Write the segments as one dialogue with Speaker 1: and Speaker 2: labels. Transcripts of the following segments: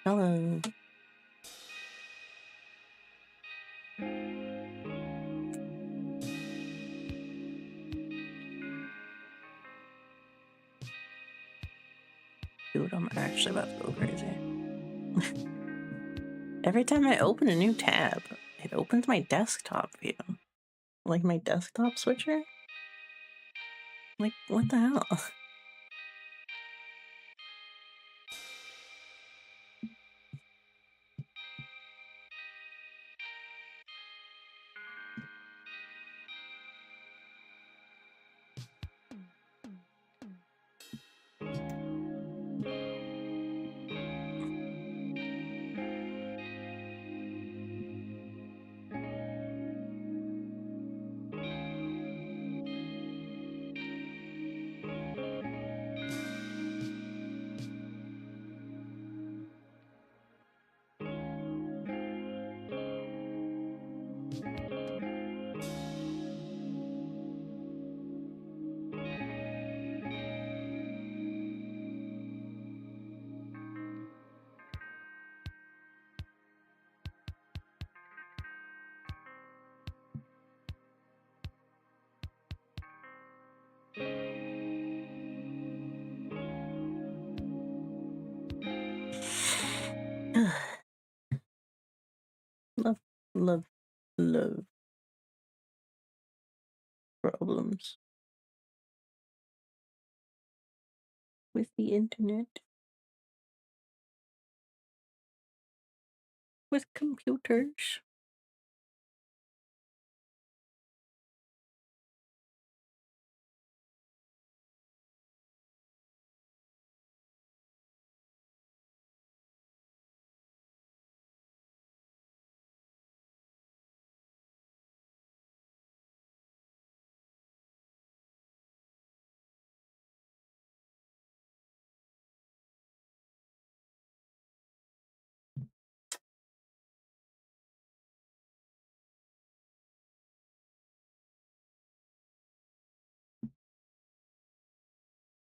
Speaker 1: Hello. Dude, I'm actually about to go crazy. Every time I open a new tab, it opens my desktop view. Like my desktop switcher? Like, what the hell? love, love, love problems with the internet, with computers.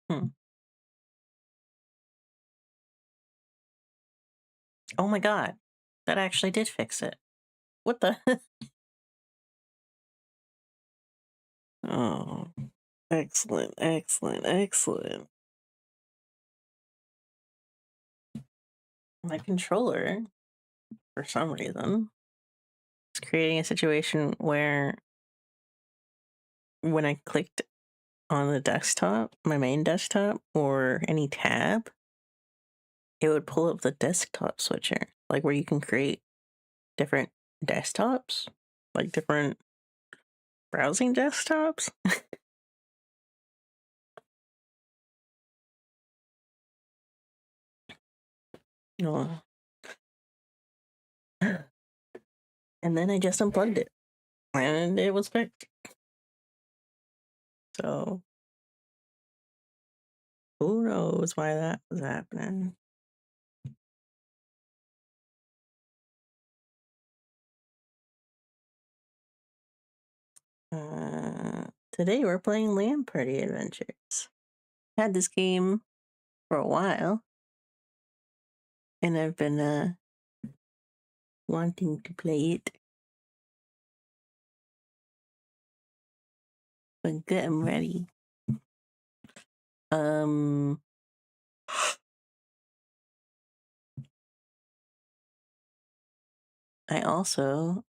Speaker 1: Hmm. Oh my god, that actually did fix it. What the? Oh, excellent, excellent, excellent. My controller, for some reason, is creating a situation where when I clicked on the desktop, my main desktop, or any tab, it would pull up the desktop switcher, like where you can create different desktops, like different browsing desktops. Oh. And then I just unplugged it, and it was fixed. So who knows why that was happening? Today we're playing Land Party Adventures. Had this game for a while, and I've been wanting to play it. But good, I'm ready. I also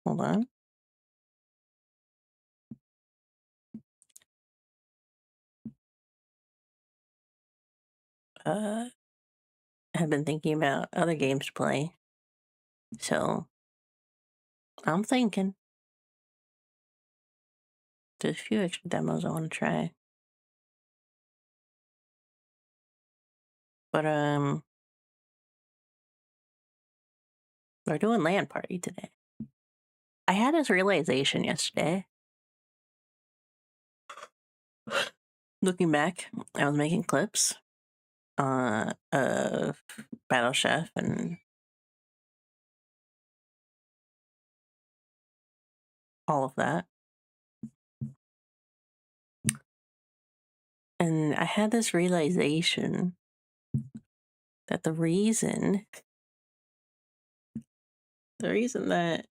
Speaker 1: hold on. Have been thinking about other games to play. So I'm thinking there's a few extra demos I want to try. But we're doing Land Party today. I had this realization yesterday. Looking back, I was making clips of Battle Chef and all of that. And I had this realization that the reason that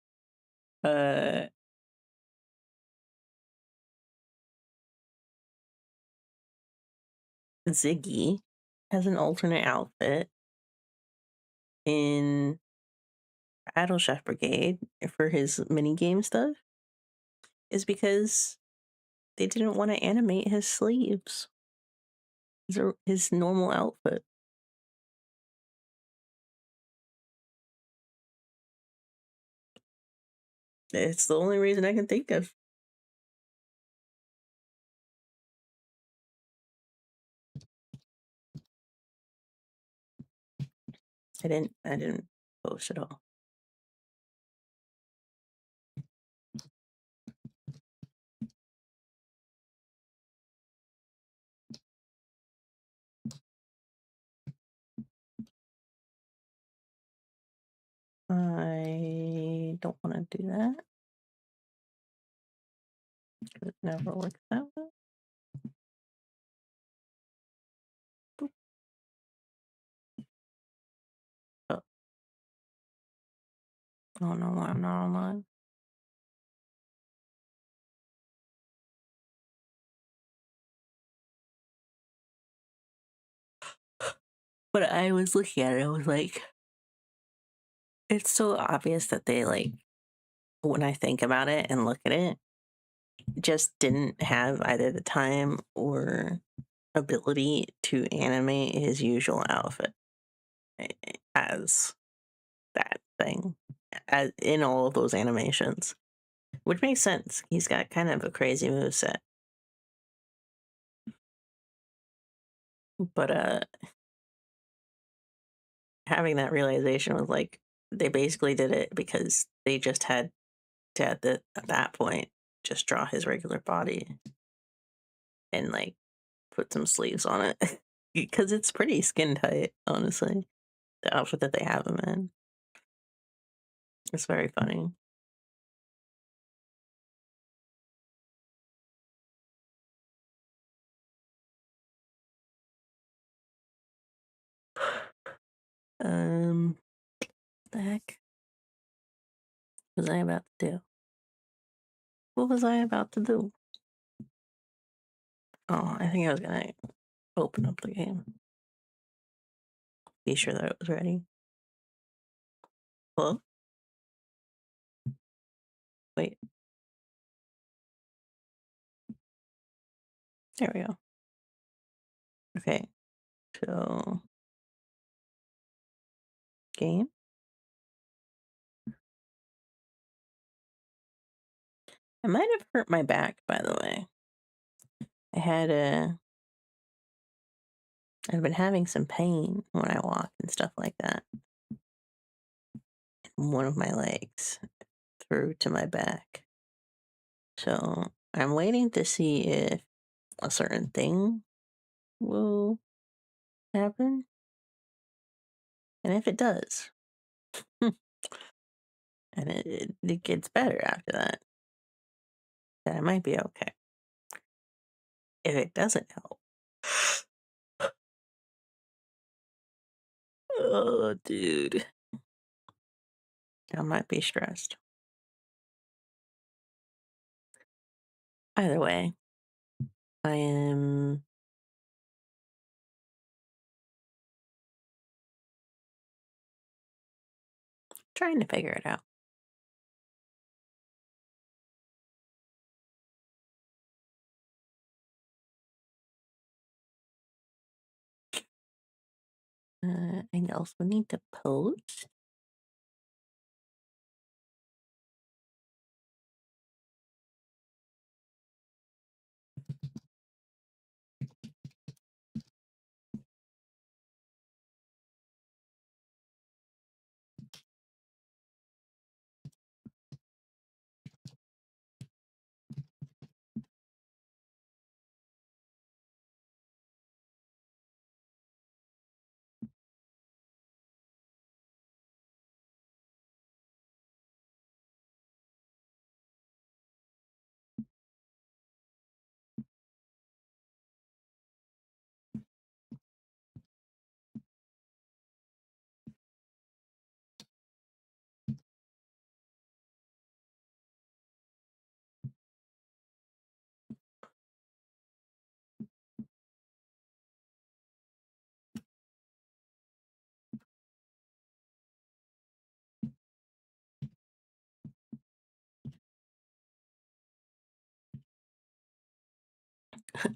Speaker 1: Ziggy has an alternate outfit in Battle Chef Brigade for his mini game stuff is because they didn't want to animate his sleeves, his normal outfit. It's the only reason I can think of. I didn't post at all. I don't want to do that. It never works that way. Boop. Oh, I don't know why I'm not online. But I was looking at it, I was like, it's so obvious that they, like, when I think about it and look at it, just didn't have either the time or ability to animate his usual outfit as that thing as in all of those animations, which makes sense. He's got kind of a crazy moveset, but having that realization was like they basically did it because they just had to at that point just draw his regular body and like put some sleeves on it because it's pretty skin tight, honestly. The outfit that they have him in. It's very funny. Um, the heck was I about to do? What was I about to do? Oh, I think I was gonna open up the game. Be sure that it was ready. Hello? Wait. There we go. Okay. So game. I might have hurt my back, by the way. I had I've been having some pain when I walk and stuff like that. One of my legs through to my back. So I'm waiting to see if a certain thing will happen. And if it does, and it gets better after that, then I might be okay. If it doesn't help, oh, dude, I might be stressed. Either way, I am trying to figure it out. I also need to post.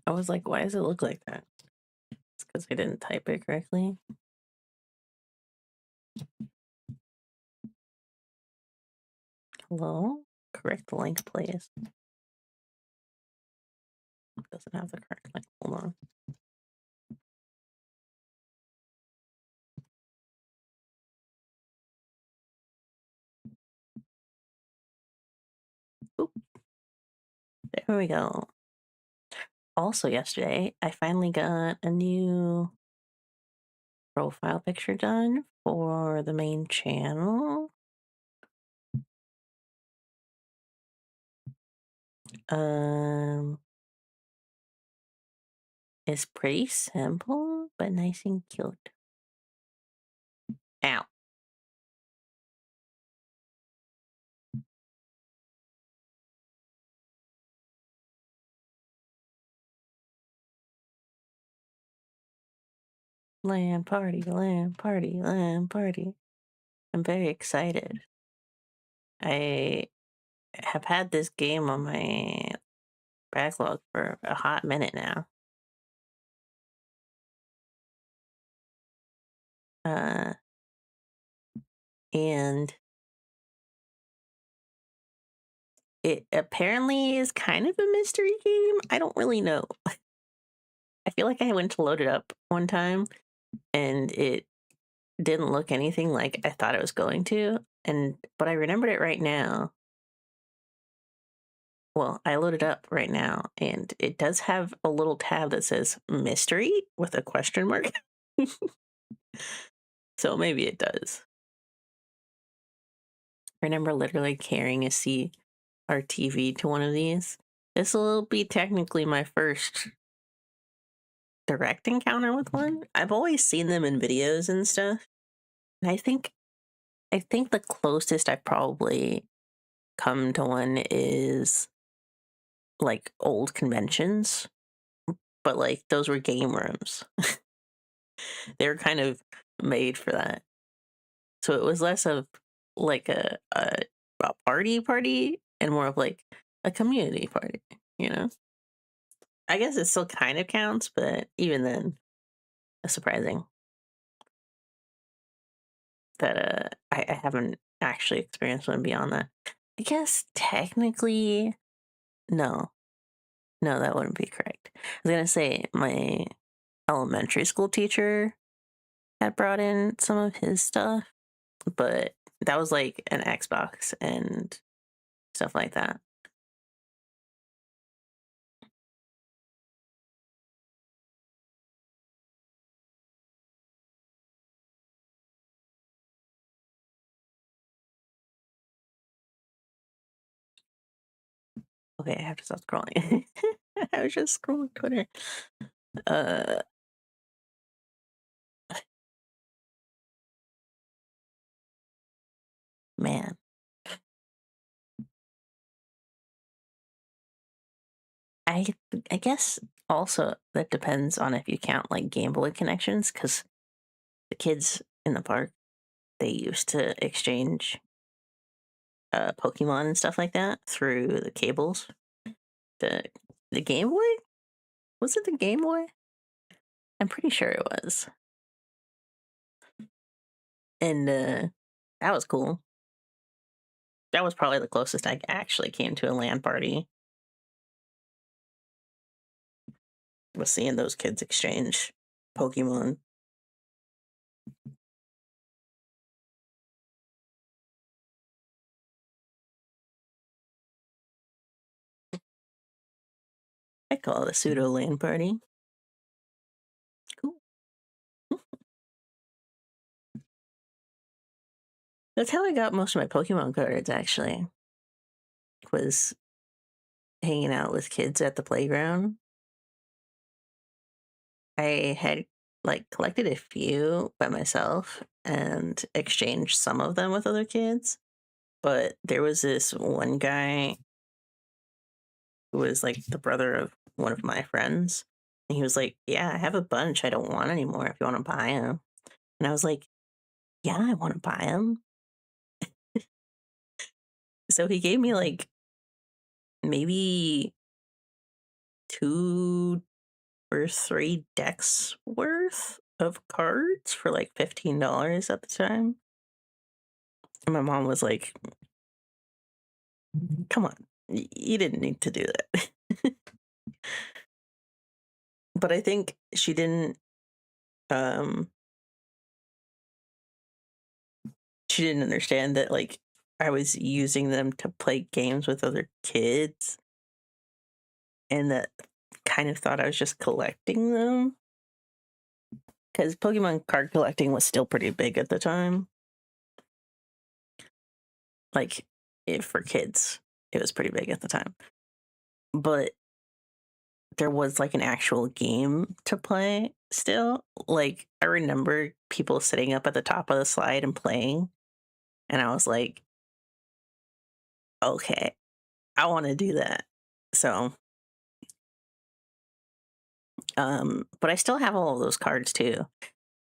Speaker 1: I was like, why does it look like that? It's because I didn't type it correctly. Hello? Correct link, please. Doesn't have the correct link. Hold on. Oop. There we go. Also, yesterday, I finally got a new profile picture done for the main channel. It's pretty simple, but nice and cute. Ow. Land party, land party, land party. I'm very excited. I have had this game on my backlog for a hot minute now. And it apparently is kind of a mystery game. I don't really know. I feel like I went to load it up one time and it didn't look anything like I thought it was going to. But I remembered it right now. Well, I loaded up right now and it does have a little tab that says mystery with a question mark. So maybe it does. I remember literally carrying a CRTV to one of these. This will be technically my first direct encounter with one. I've always seen them in videos and stuff. And I think the closest I've probably come to one is like old conventions, but like those were game rooms. They were kind of made for that. So it was less of like a party and more of like a community party, you know? I guess it still kind of counts, but even then, it's surprising that I haven't actually experienced one beyond that. I guess technically, no. No, that wouldn't be correct. I was gonna say my elementary school teacher had brought in some of his stuff, but that was like an Xbox and stuff like that. Okay, I have to stop scrolling. I was just scrolling Twitter. Uh, man, I I guess also that depends on if you count like Game Boy connections, because the kids in the park they used to exchange Pokemon and stuff like that through the cables. The the Game Boy? Was it the Game Boy? I'm pretty sure it was. And that was cool. That was probably the closest I actually came to a LAN party, was seeing those kids exchange Pokemon. I call it a pseudo LAN party. Cool. That's how I got most of my Pokemon cards, actually, was hanging out with kids at the playground. I had like collected a few by myself and exchanged some of them with other kids. But there was this one guy who was like the brother of one of my friends. And he was like, yeah, I have a bunch I don't want anymore if you want to buy them. And I was like, yeah, I want to buy them. So he gave me like maybe 2 or 3 decks worth of cards for like $15 at the time. And my mom was like, come on, you didn't need to do that. But I think um she didn't understand that like I was using them to play games with other kids and that kind of thought I was just collecting them. Because Pokemon card collecting was still pretty big at the time. Like, if for kids, it was pretty big at the time. But there was like an actual game to play still. Like, I remember people sitting up at the top of the slide and playing. And I was like, okay, I want to do that. So, but I still have all of those cards too.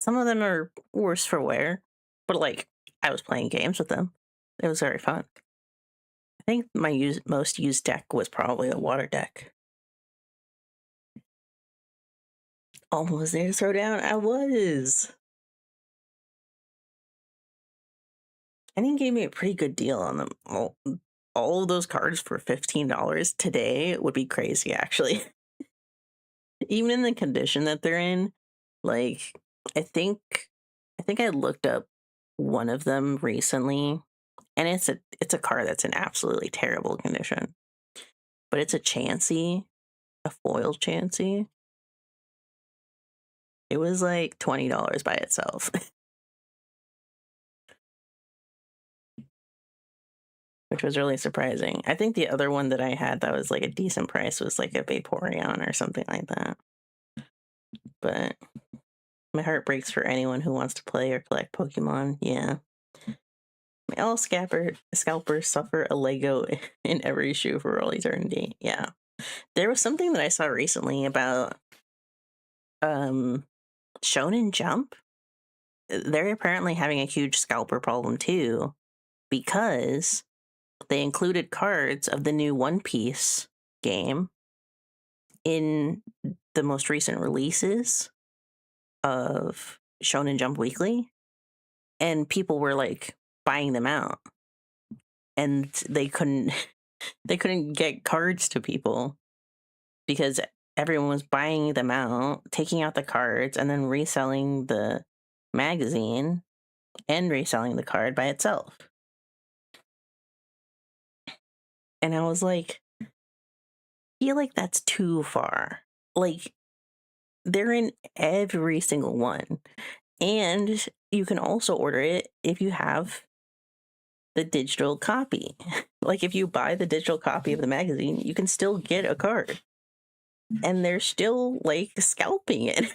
Speaker 1: Some of them are worse for wear, but like, I was playing games with them. It was very fun. I think my most used deck was probably a water deck. Almost there to throw down. I was. And he gave me a pretty good deal on them. All of those cards for $15 today would be crazy, actually. Even in the condition that they're in, like I think I looked up one of them recently, and it's a card that's in absolutely terrible condition. But it's a Chansey, a foil Chansey. It was like $20 by itself. Which was really surprising. I think the other one that I had that was like a decent price was like a Vaporeon or something like that. But my heart breaks for anyone who wants to play or collect Pokemon. Yeah. All scalpers suffer a Lego in every shoe for all eternity. Yeah. There was something that I saw recently about Shonen Jump. They're apparently having a huge scalper problem too, because they included cards of the new One Piece game in the most recent releases of Shonen Jump Weekly, and people were like buying them out, and they couldn't get cards to people because everyone was buying them out, taking out the cards, and then reselling the magazine and reselling the card by itself. And I was like, I feel like that's too far. Like, they're in every single one. And you can also order it if you have the digital copy. Like, if you buy the digital copy of the magazine, you can still get a card. And they're still, like, scalping it.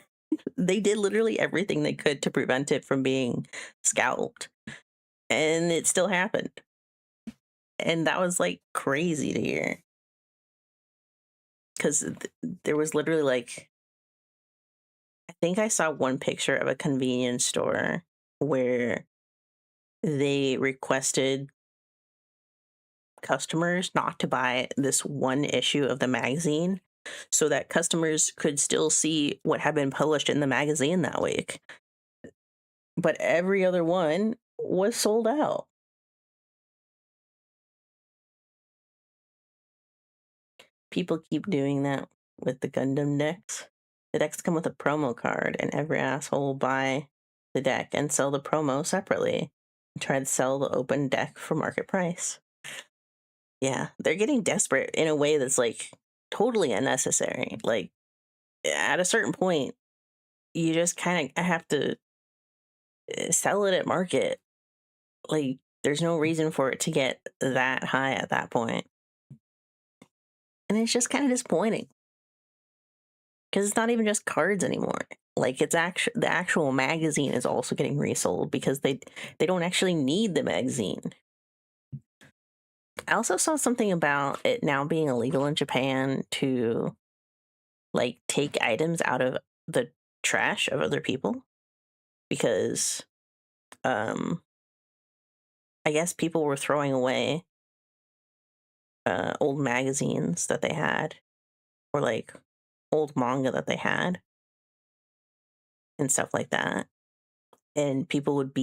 Speaker 1: They did literally everything they could to prevent it from being scalped. And it still happened. And that was, like, crazy to hear. Because there was literally, like, I think I saw one picture of a convenience store where they requested customers not to buy this one issue of the magazine so that customers could still see what had been published in the magazine that week. But every other one was sold out. People keep doing that with the Gundam decks. The decks come with a promo card, and every asshole will buy the deck and sell the promo separately and try to sell the open deck for market price. Yeah, they're getting desperate in a way that's like totally unnecessary. Like, at a certain point, you just kind of have to sell it at market. Like, there's no reason for it to get that high at that point. And it's just kind of disappointing because it's not even just cards anymore. Like, it's the actual magazine is also getting resold because they don't actually need the magazine. I also saw something about it now being illegal in Japan to like take items out of the trash of other people because I guess people were throwing away old magazines that they had or like old manga that they had and stuff like that. And people would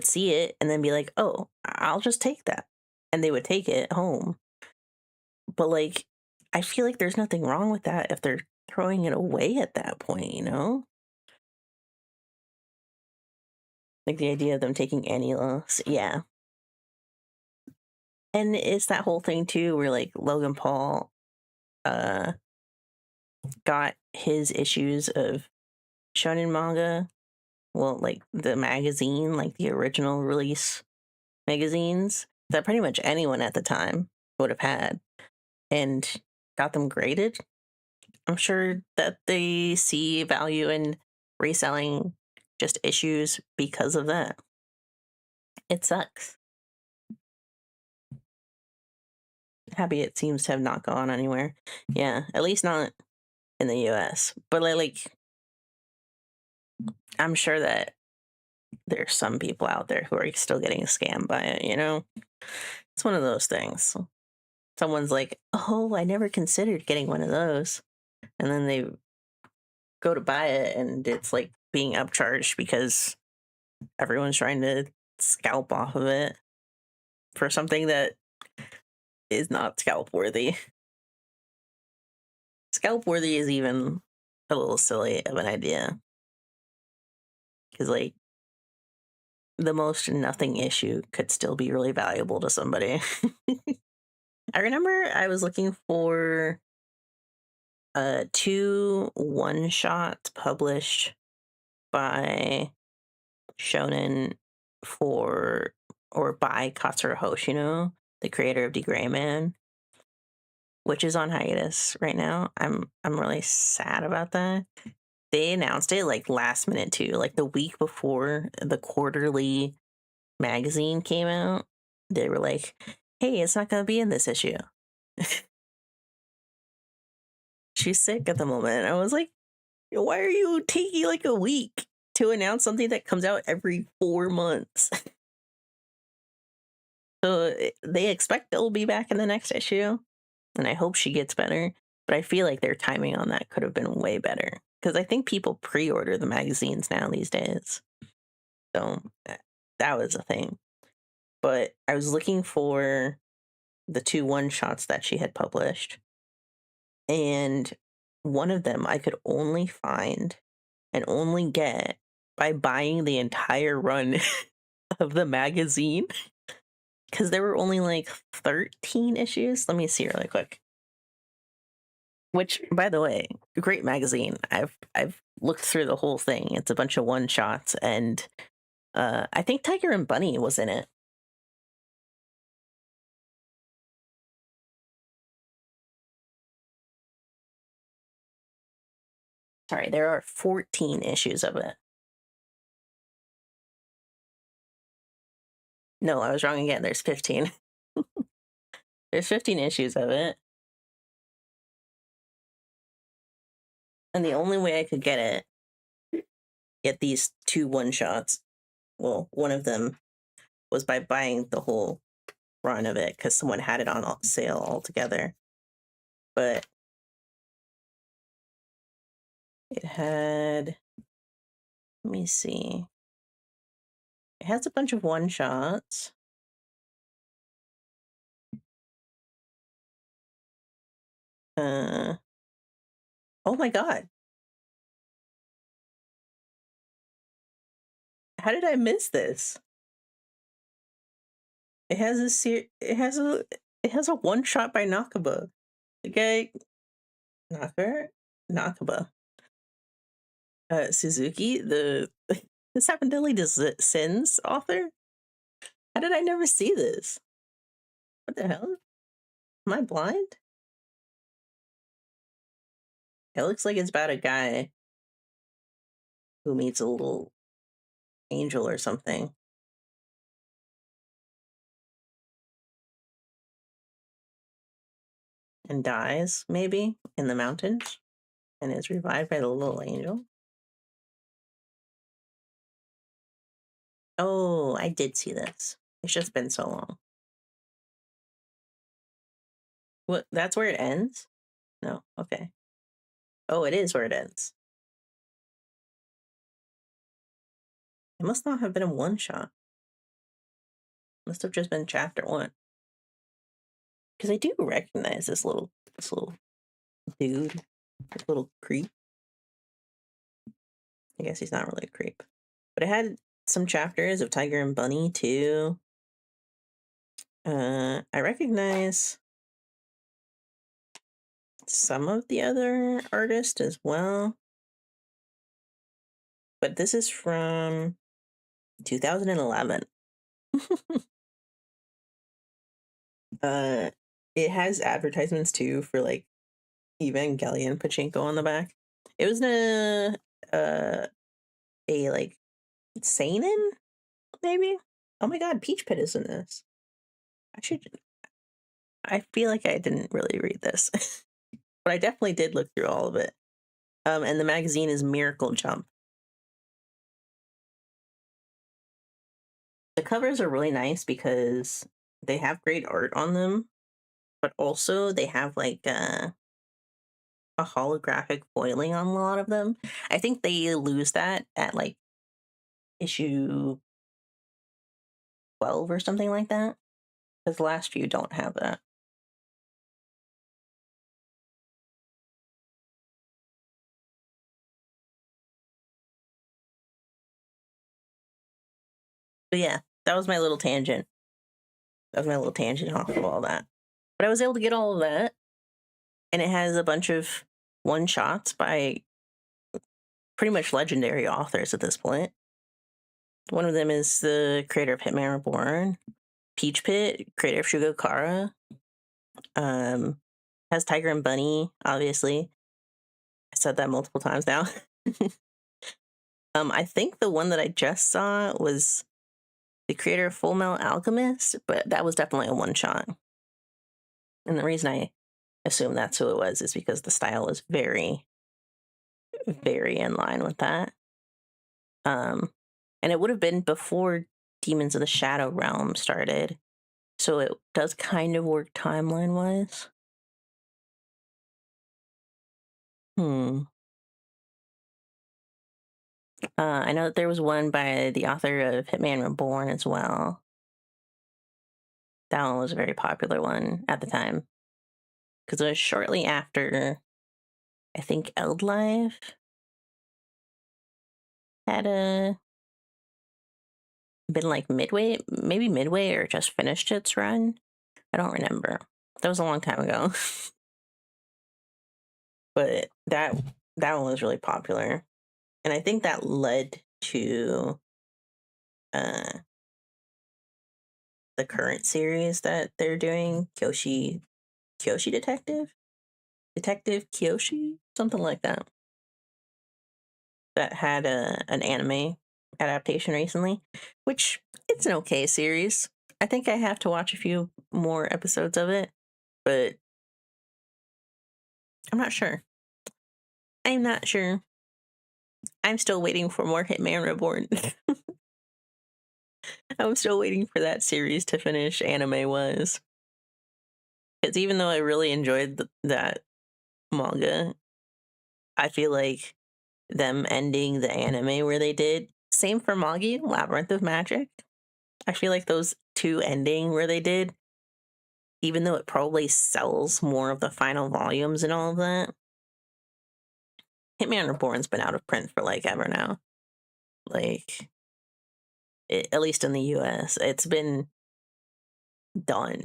Speaker 1: see it and then be like, "Oh, I'll just take that." And they would take it home. But like I feel like there's nothing wrong with that if they're throwing it away at that point, you know? Like the idea of them taking any loss. Yeah. And it's that whole thing too where like Logan Paul uh got his issues of shonen manga, well, like the magazine, like the original release magazines that pretty much anyone at the time would have had, and got them graded. I'm sure that they see value in reselling just issues because of that. It sucks. Happy it seems to have not gone anywhere. Yeah, at least not in the US. But I'm sure that there's some people out there who are still getting scammed by it, you know? It's one of those things. Someone's like, "Oh, I never considered getting one of those." And then they go to buy it and it's like being upcharged because everyone's trying to scalp off of it for something that is not scalp worthy. Scalp worthy is even a little silly of an idea. Because, like, the most nothing issue could still be really valuable to somebody. I remember I was looking for 2 one-shots published by Shonen for or by Katsura Hoshino, the creator of The Gray Man, which is on hiatus right now. I'm really sad about that. They announced it like last minute too, like the week before the quarterly magazine came out. They were like, "Hey, it's not gonna be in this issue." She's sick at the moment. I was like, why are you taking like a week to announce something that comes out every 4 months? So they expect it'll be back in the next issue, and I hope she gets better. But I feel like their timing on that could have been way better because I think people pre-order the magazines now these days. So that was a thing. But I was looking for the 2 one-shots that she had published, and one of them I could only find and only get by buying the entire run of the magazine because there were only like 13 issues. Let me see really quick. Which, by the way, great magazine. I've looked through the whole thing. It's a bunch of one shots, and I think Tiger and Bunny was in it. Sorry, there are 14 issues of it. No, I was wrong again. There's 15. There's 15 issues of it. And the only way I could get these 2 one shots, well, one of them was by buying the whole run of it because someone had it on sale altogether. But it had, let me see, it has a bunch of one shots. Oh my god. How did I miss this? It has it has a one shot by Nakaba. Okay. Nakaba. Suzuki, the the Seven Deadly Sins author? How did I never see this? What the hell? Am I blind? It looks like it's about a guy who meets a little angel or something and dies, maybe, in the mountains and is revived by the little angel. Oh, I did see this. It's just been so long. What? That's where it ends? No? Okay. Oh, it is where it ends. It must not have been a one-shot. Must have just been chapter 1. Because I do recognize this little dude, this little creep. I guess he's not really a creep. But it had some chapters of Tiger and Bunny too. I recognize some of the other artists as well. But this is from 2011. uh it has advertisements too for like Evangelion Pachinko on the back. It was uh a like seinen, maybe. Oh my god, Peach Pit is in this. I feel like I didn't really read this, but I definitely did look through all of it. And the magazine is Miracle Jump. The covers are really nice because they have great art on them, but also they have like a holographic foiling on a lot of them. I think they lose that at like issue 12 or something like that, because the last few don't have that. But yeah, that was my little tangent. That was my little tangent off of all that. But I was able to get all of that, and it has a bunch of one shots by pretty much legendary authors at this point. One of them is the creator of Hitman Reborn, Peach Pit, creator of Shugo Kara. Has Tiger and Bunny, obviously. I said that multiple times now. I think the one that I just saw was the creator of Full Metal Alchemist, but that was definitely a one shot. And the reason I assume that's who it was is because the style was very, very in line with that. And it would have been before Demons of the Shadow Realm started, so it does kind of work timeline wise. I know that there was one by the author of Hitman Reborn as well. That one was a very popular one at the time, because it was shortly after, I think, Eldlife had been like maybe midway or just finished its run. I don't remember. That was a long time ago. But that one was really popular. And I think that led to the current series that they're doing, Kyoshi Detective Kyoshi, something like that. That had an anime adaptation recently, which it's an okay series. I think I have to watch a few more episodes of it, but I'm not sure. I'm not sure. I'm still waiting for more Hitman Reborn. I'm still waiting for that series to finish anime wise. Because even though I really enjoyed that manga, I feel like them ending the anime where they did, same for Magi, Labyrinth of Magic. I feel like those two ending where they did, even though it probably sells more of the final volumes and all of that, Hitman Reborn's been out of print for like ever now. Like, at least in the US, it's been done.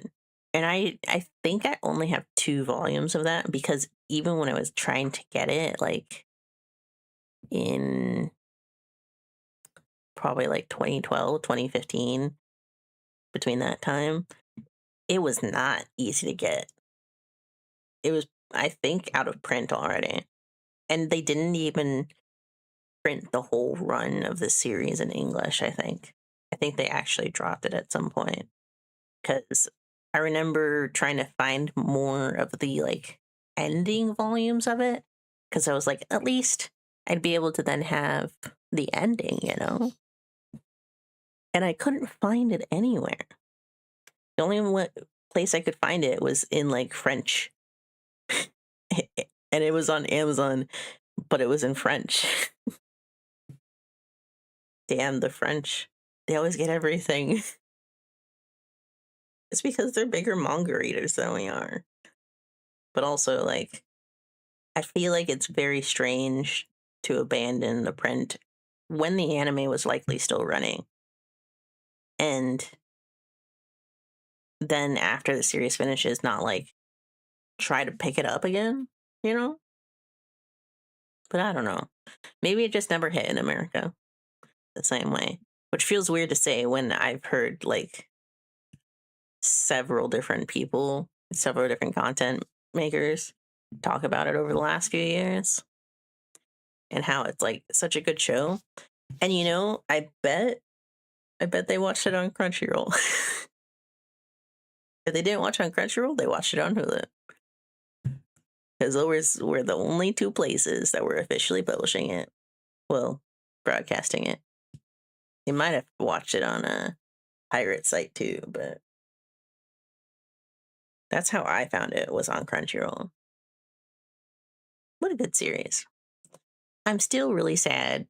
Speaker 1: And I think I only have 2 volumes of that, because even when I was trying to get it, like in probably like 2012, 2015, between that time, it was not easy to get. It was, I think, out of print already. And they didn't even print the whole run of the series in English, I think. I think they actually dropped it at some point. Because I remember trying to find more of the like ending volumes of it. Because I was like, at least I'd be able to then have the ending, you know? And I couldn't find it anywhere. The only place I could find it was in like French and it was on Amazon, but it was in French. Damn the French. They always get everything. It's because they're bigger manga readers than we are. But also, like, I feel like it's very strange to abandon the print when the anime was likely still running. And then after the series finishes, not like try to pick it up again, you know? But I don't know. Maybe it just never hit in America the same way, which feels weird to say when I've heard like several different people, several different content makers talk about it over the last few years and how it's like such a good show. And you know, I bet they watched it on Crunchyroll. If they didn't watch it on Crunchyroll, they watched it on Hulu. Because those were the only two places that were officially publishing it. Well, broadcasting it. They might have watched it on a pirate site too, but that's how I found it, was on Crunchyroll. What a good series. I'm still really sad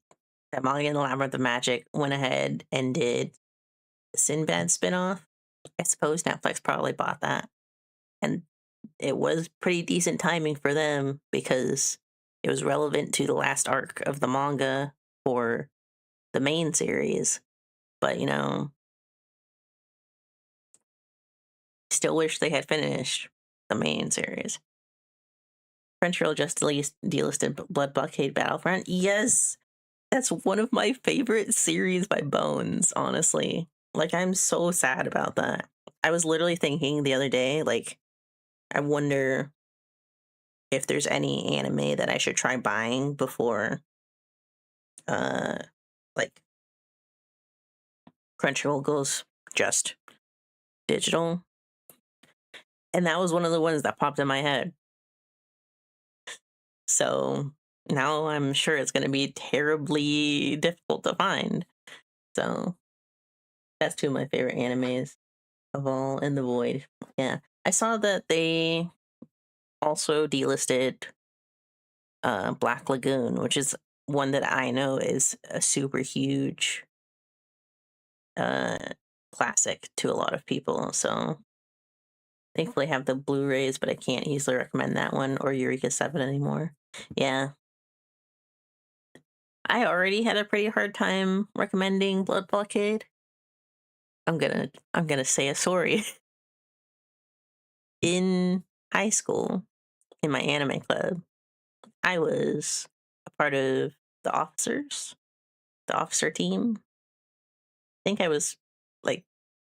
Speaker 1: that Manga and the Labyrinth of Magic went ahead and did the Sinbad spinoff. I suppose Netflix probably bought that. And it was pretty decent timing for them because it was relevant to the last arc of the manga for the main series. But, you know, still wish they had finished the main series. Crunchyroll just delisted Blood Blockade Battlefront. Yes, that's one of my favorite series by Bones, honestly. Like, I'm so sad about that. I was literally thinking the other day, like, I wonder if there's any anime that I should try buying before, like, Crunchyroll goes just digital. And that was one of the ones that popped in my head. So now I'm sure it's going to be terribly difficult to find. So that's two of my favorite animes of all, in the void. Yeah. I saw that they also delisted Black Lagoon, which is one that I know is a super huge uh, classic to a lot of people. So thankfully I have the Blu-rays, but I can't easily recommend that one or Eureka 7 anymore. Yeah. I already had a pretty hard time recommending Blood Blockade. I'm gonna say a story. In high school, in my anime club, I was a part of the officer team. I think I was like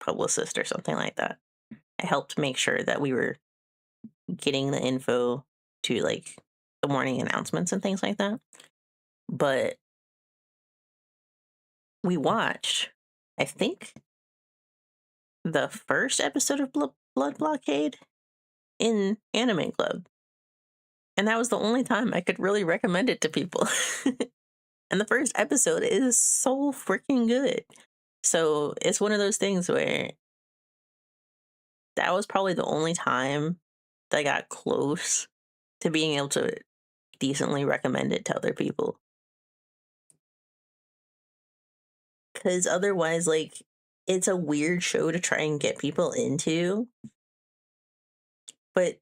Speaker 1: publicist or something like that. I helped make sure that we were getting the info to like the morning announcements and things like that. But we watched, I think, the first episode of Blood Blockade in Anime Club. And that was the only time I could really recommend it to people. And the first episode is so freaking good. So it's one of those things where that was probably the only time that I got close to being able to decently recommend it to other people. Because otherwise, like, it's a weird show to try and get people into. But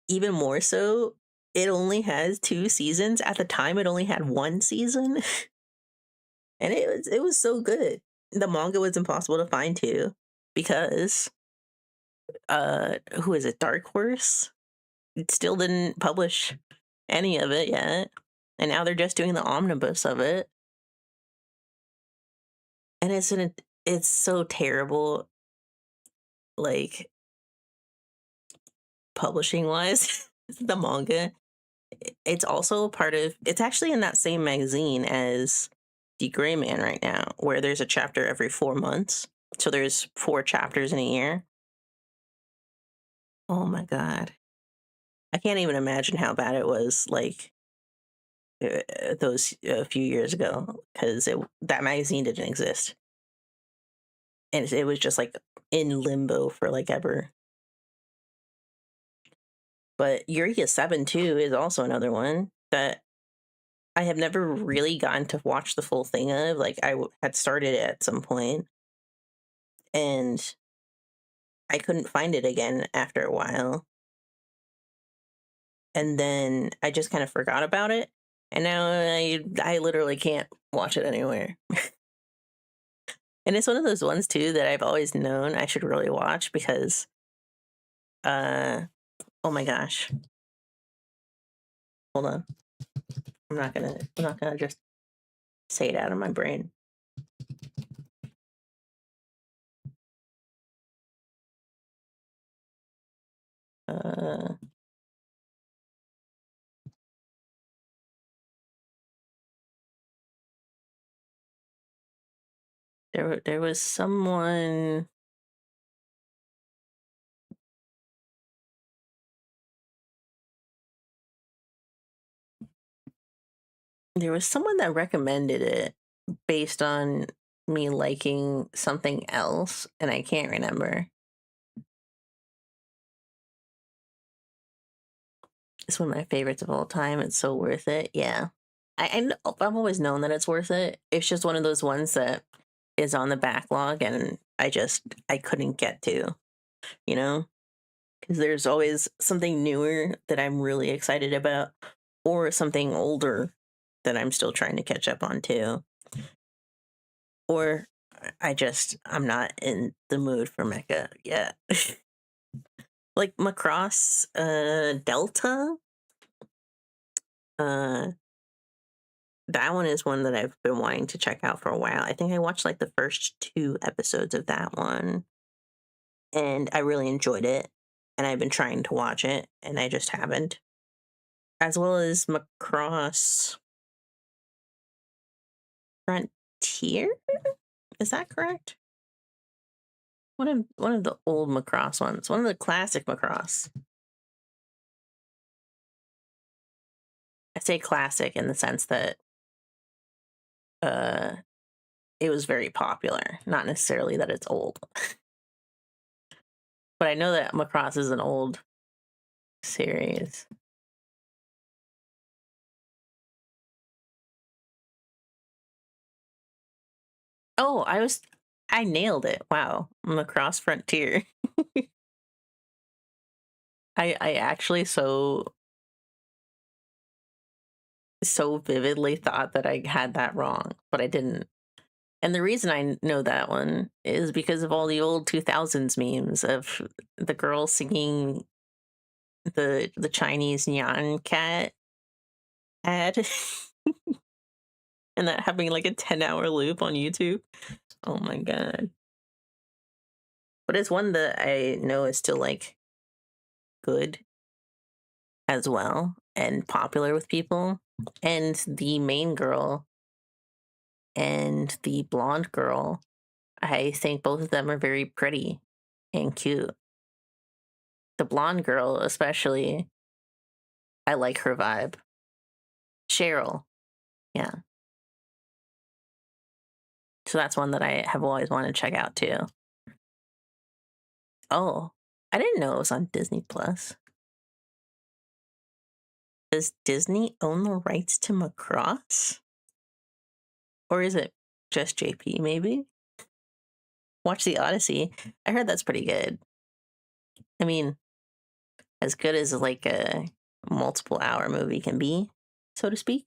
Speaker 1: even more so, it only has 2 seasons. At the time, it only had 1 season. And it was so good. The manga was impossible to find too, because who is it? Dark Horse? It still didn't publish any of it yet. And now they're just doing the omnibus of it. And it's so terrible, like, publishing wise. The manga. It's also part of, it's actually in that same magazine as The Gray Man right now, where there's a chapter every 4 months. So there's 4 chapters in a year. Oh my God. I can't even imagine how bad it was, like, those a few years ago, because that magazine didn't exist. And it was just like in limbo for like ever. But Eureka 7 too is also another one that I have never really gotten to watch the full thing of. Like, had started it at some point, and I couldn't find it again after a while. And then I just kind of forgot about it. And now I literally can't watch it anywhere. And it's one of those ones too that I've always known I should really watch because oh my gosh. Hold on. I'm not gonna just say it out of my brain. Uh there was someone. There was someone that recommended it based on me liking something else, and I can't remember. It's one of my favorites of all time. It's so worth it. Yeah. I've always known that it's worth it. It's just one of those ones that is on the backlog and I couldn't get to, you know? Because there's always something newer that I'm really excited about, or something older that I'm still trying to catch up on too. Or I'm not in the mood for mecha yet. Like Macross Delta, uh that one is one that I've been wanting to check out for a while. I think I watched like the first 2 episodes of that one and I really enjoyed it. And I've been trying to watch it and I just haven't. As well as Macross Frontier? Is that correct? One of the old Macross ones. One of the classic Macross. I say classic in the sense that uh it was very popular, not necessarily that it's old. But I know that Macross is an old series. Oh, I nailed it. Wow. Macross Frontier. I actually so vividly thought that I had that wrong, but I didn't. And the reason I know that one is because of all the old 2000s memes of the girl singing the Chinese Nyan Cat ad and that having like a 10-hour loop on YouTube. Oh my god. But it's one that I know is still like good as well and popular with people. And the main girl and the blonde girl, I think both of them are very pretty and cute. The blonde girl, especially, I like her vibe. Cheryl, yeah. So that's one that I have always wanted to check out too. Oh, I didn't know it was on Disney Plus. Does Disney own the rights to Macross? Or is it just JP, maybe? Watch the Odyssey. I heard that's pretty good. I mean, as good as like a multiple hour movie can be, so to speak.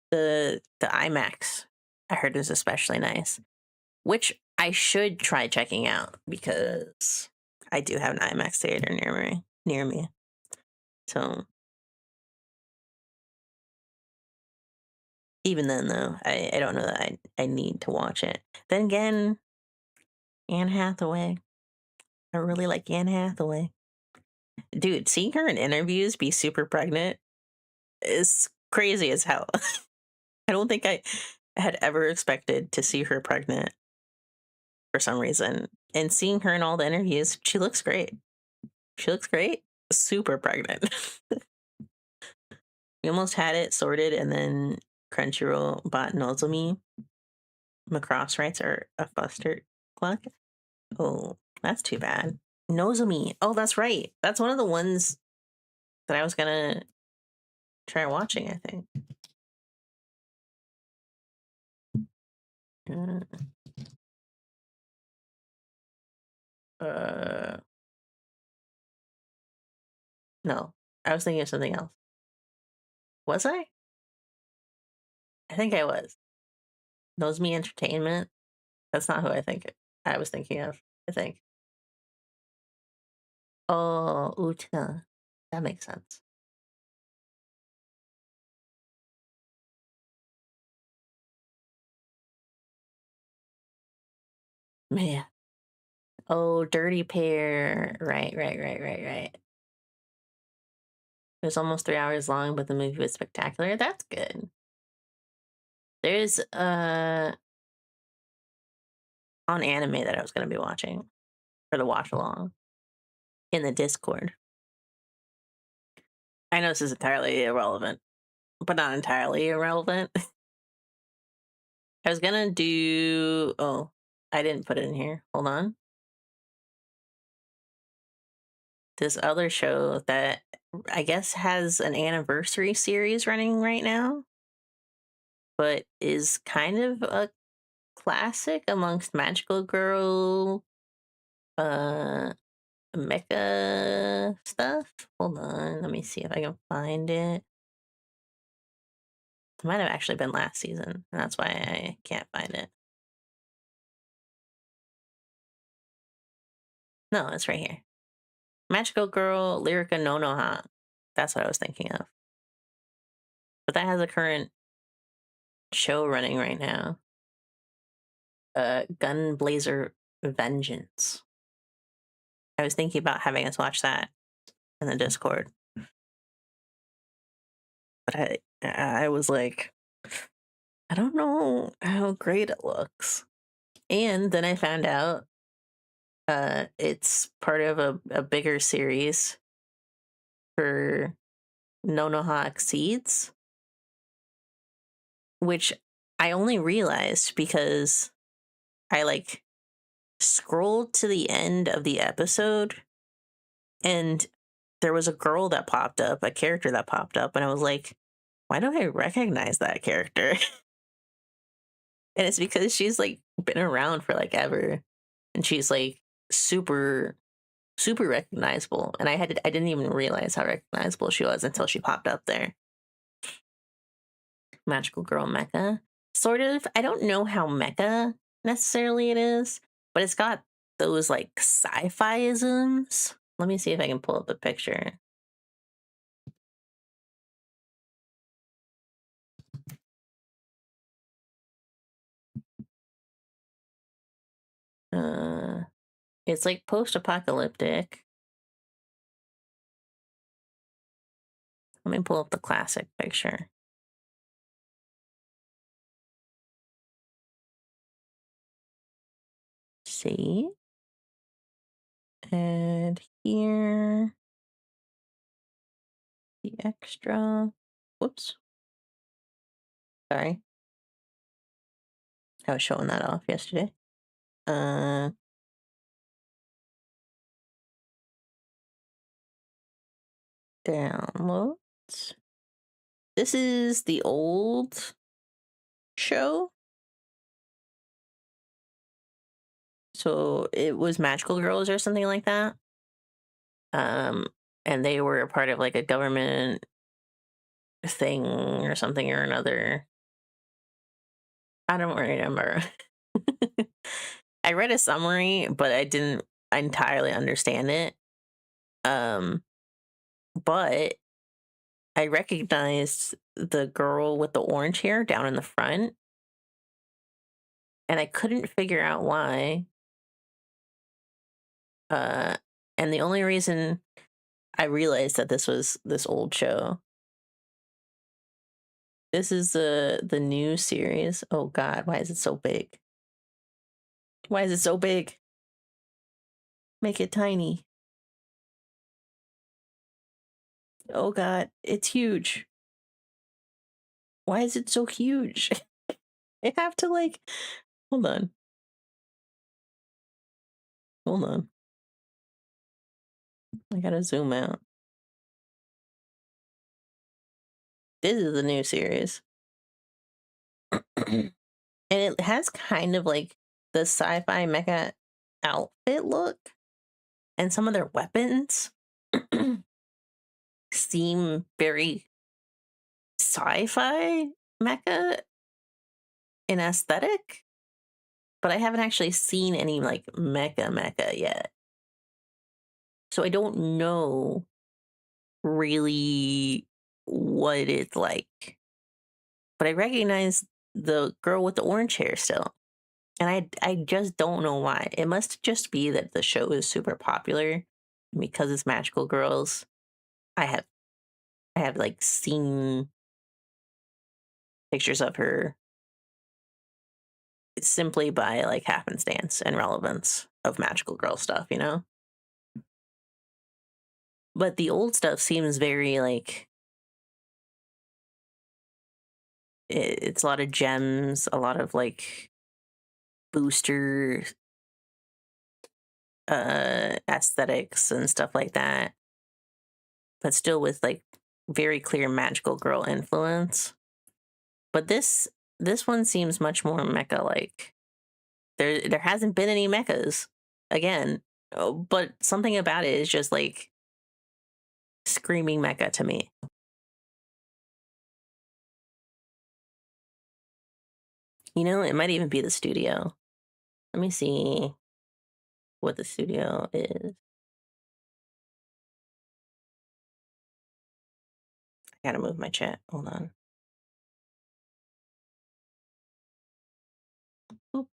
Speaker 1: The IMAX I heard is especially nice, which I should try checking out because I do have an IMAX theater near me. So even then though, I don't know that I need to watch it. Then again, Anne Hathaway. I really like Anne Hathaway. Dude, seeing her in interviews be super pregnant is crazy as hell. I don't think I had ever expected to see her pregnant for some reason. And seeing her in all the interviews, she looks great. She looks great. Super pregnant. We almost had it sorted, and then Crunchyroll bought Nozomi. Macross writes are a Buster clock. Oh, that's too bad. Nozomi. Oh, that's right. That's one of the ones that I was gonna try watching, I think. No, I was thinking of something else. Was I? I think I was. Nozomi Entertainment. That's not who I was thinking of, I think. Oh, Utna. That makes sense. Man. Oh, Dirty Pair. Right. It was almost 3 hours long, but the movie was spectacular. That's good. There's on anime that I was gonna be watching for the watch along in the Discord. I know this is entirely irrelevant, but not entirely irrelevant. I was gonna do I didn't put it in here. Hold on. This other show that I guess has an anniversary series running right now, but is kind of a classic amongst magical girl mecha stuff. Hold on, let me see if I can find it. It might have actually been last season, and that's why I can't find it. No, it's right here. Magical Girl Lyrica Nonoha. That's what I was thinking of. But that has a current show running right now. Gunblazer Vengeance. I was thinking about having us watch that in the Discord. But I was like, I don't know how great it looks. And then I found out it's part of a bigger series for Nonoha Exceeds, which I only realized because I like scrolled to the end of the episode and there was a girl that popped up, a character that popped up, and I was like, why do I recognize that character? And it's because she's like been around for like ever and she's like super super recognizable, and I didn't even realize how recognizable she was until she popped up there. Magical Girl Mecha. Sort of. I don't know how mecha necessarily it is, but it's got those like sci-fi isms. Let me see if I can pull up the picture. It's like post-apocalyptic. Let me pull up the classic picture. See? And here, the extra. Whoops. Sorry. I was showing that off yesterday. Downloads. This is the old show. So it was Magical Girls or something like that. And they were a part of like a government thing or something or another. I don't remember. I read a summary, but I didn't entirely understand it. But I recognized the girl with the orange hair down in the front, and I couldn't figure out why. And the only reason I realized that this was this old show. This is the new series. Oh God, why is it so big? Why is it so big? Make it tiny. Oh God, it's huge. Why is it so huge? I have to like, hold on. Hold on. I gotta zoom out. This is the new series. And it has kind of like the sci-fi mecha outfit look, and some of their weapons seem very sci-fi mecha in aesthetic, but I haven't actually seen any like mecha yet. So I don't know really what it's like. But I recognize the girl with the orange hair still. And I just don't know why. It must just be that the show is super popular because it's magical girls. I have I have like seen pictures of her simply by like happenstance and relevance of magical girl stuff, you know? But the old stuff seems very like it's a lot of gems, a lot of like booster aesthetics and stuff like that, but still with like very clear magical girl influence. But this one seems much more mecha like. There hasn't been any mechas again, but something about it is just like screaming mecha to me. You know, it might even be the studio. Let me see what the studio is. I gotta move my chat. Hold on. Boop,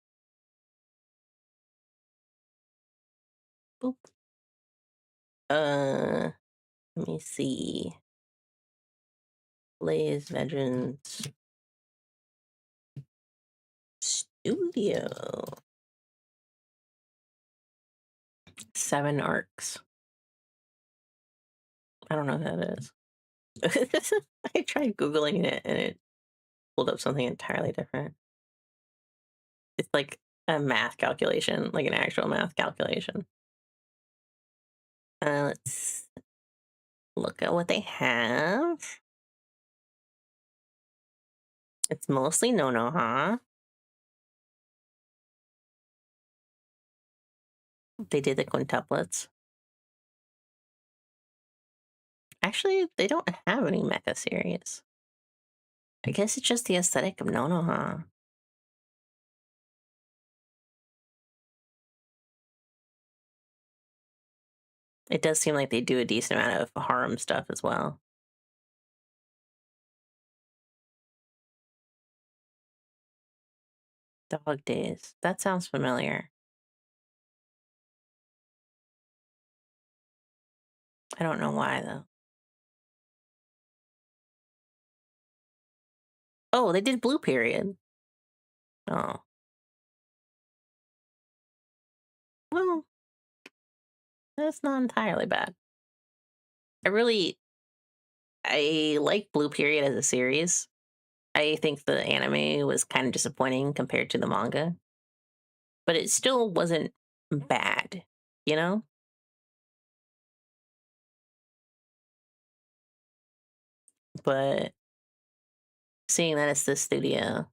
Speaker 1: boop. Let me see. Blaze Veterans Studio. 7 arcs. I don't know what that is. I tried Googling it and it pulled up something entirely different. It's like a math calculation, like an actual math calculation. Let's look at what they have. It's mostly no, huh? They did the quintuplets. Actually, they don't have any mecha series. I guess it's just the aesthetic of no, huh? It does seem like they do a decent amount of harem stuff as well. Dog Days. That sounds familiar. I don't know why, though. Oh, they did Blue Period. Oh. Well, that's not entirely bad. I like Blue Period as a series. I think the anime was kind of disappointing compared to the manga, but it still wasn't bad, you know? But seeing that it's this studio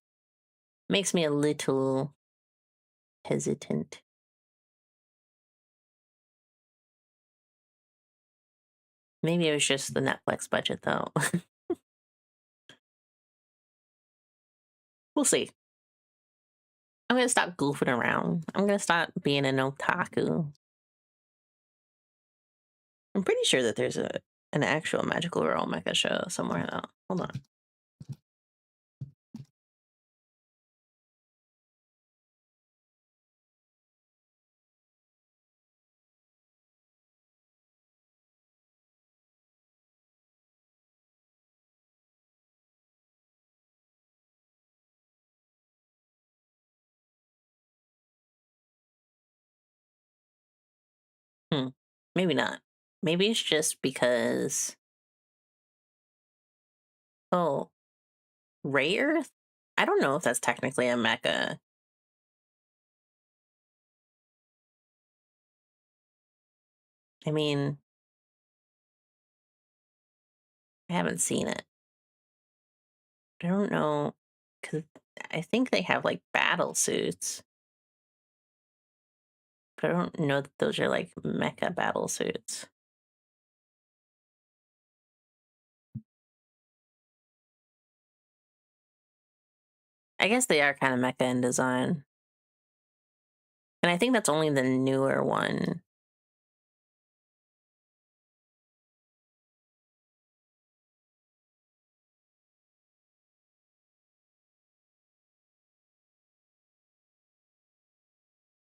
Speaker 1: makes me a little hesitant. Maybe it was just the Netflix budget, though. We'll see. I'm gonna stop goofing around. I'm gonna stop being an otaku. I'm pretty sure that there's an actual magical girl mecha show somewhere though. Hold on. Hmm. Maybe not. Maybe it's just because. Oh, Ray Earth? I don't know if that's technically a mecha. I mean, I haven't seen it. I don't know, because I think they have like battle suits, but I don't know that those are like mecha battle suits. I guess they are kind of mecha in design. And I think that's only the newer one.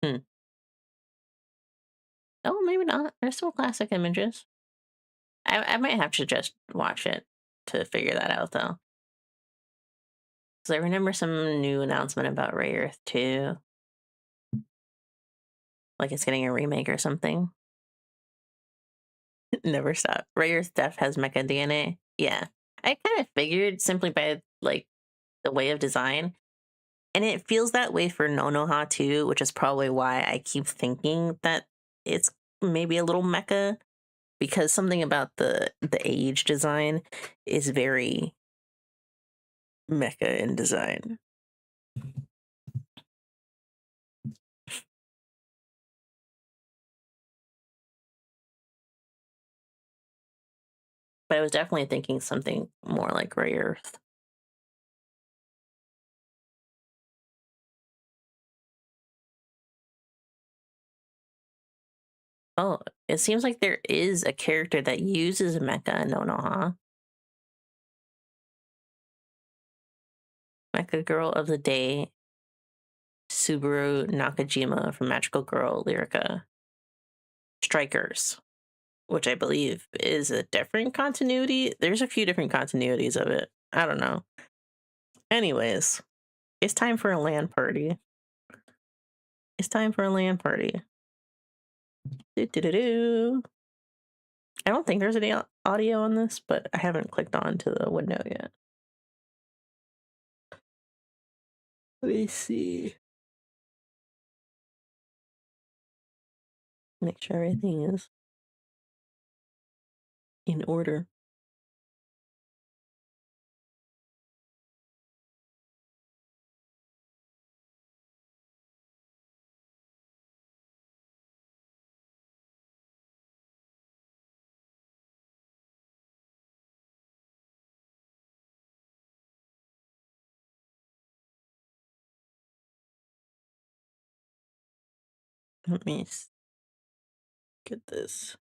Speaker 1: Hmm. Oh, maybe not. There's still classic images. I might have to just watch it to figure that out, though. Because I remember some new announcement about Ray Earth 2. Like it's getting a remake or something. Never stop. Ray Earth Def has mecha DNA. Yeah. I kind of figured simply by like the way of design. And it feels that way for Nonoha too, which is probably why I keep thinking that it's maybe a little mecha, because something about the age design is very mecha in design. But I was definitely thinking something more like Ray Earth. Oh, it seems like there is a character that uses mecha in Nonoha. Mecha Girl of the Day, Subaru Nakajima from Magical Girl Lyrica. Strikers, which I believe is a different continuity. There's a few different continuities of it. I don't know. Anyways, it's time for a LAN party. It's time for a LAN party. Do-do-do-do. I don't think there's any audio on this, but I haven't clicked on to the window yet. Let me see. Make sure everything is in order. Let me get this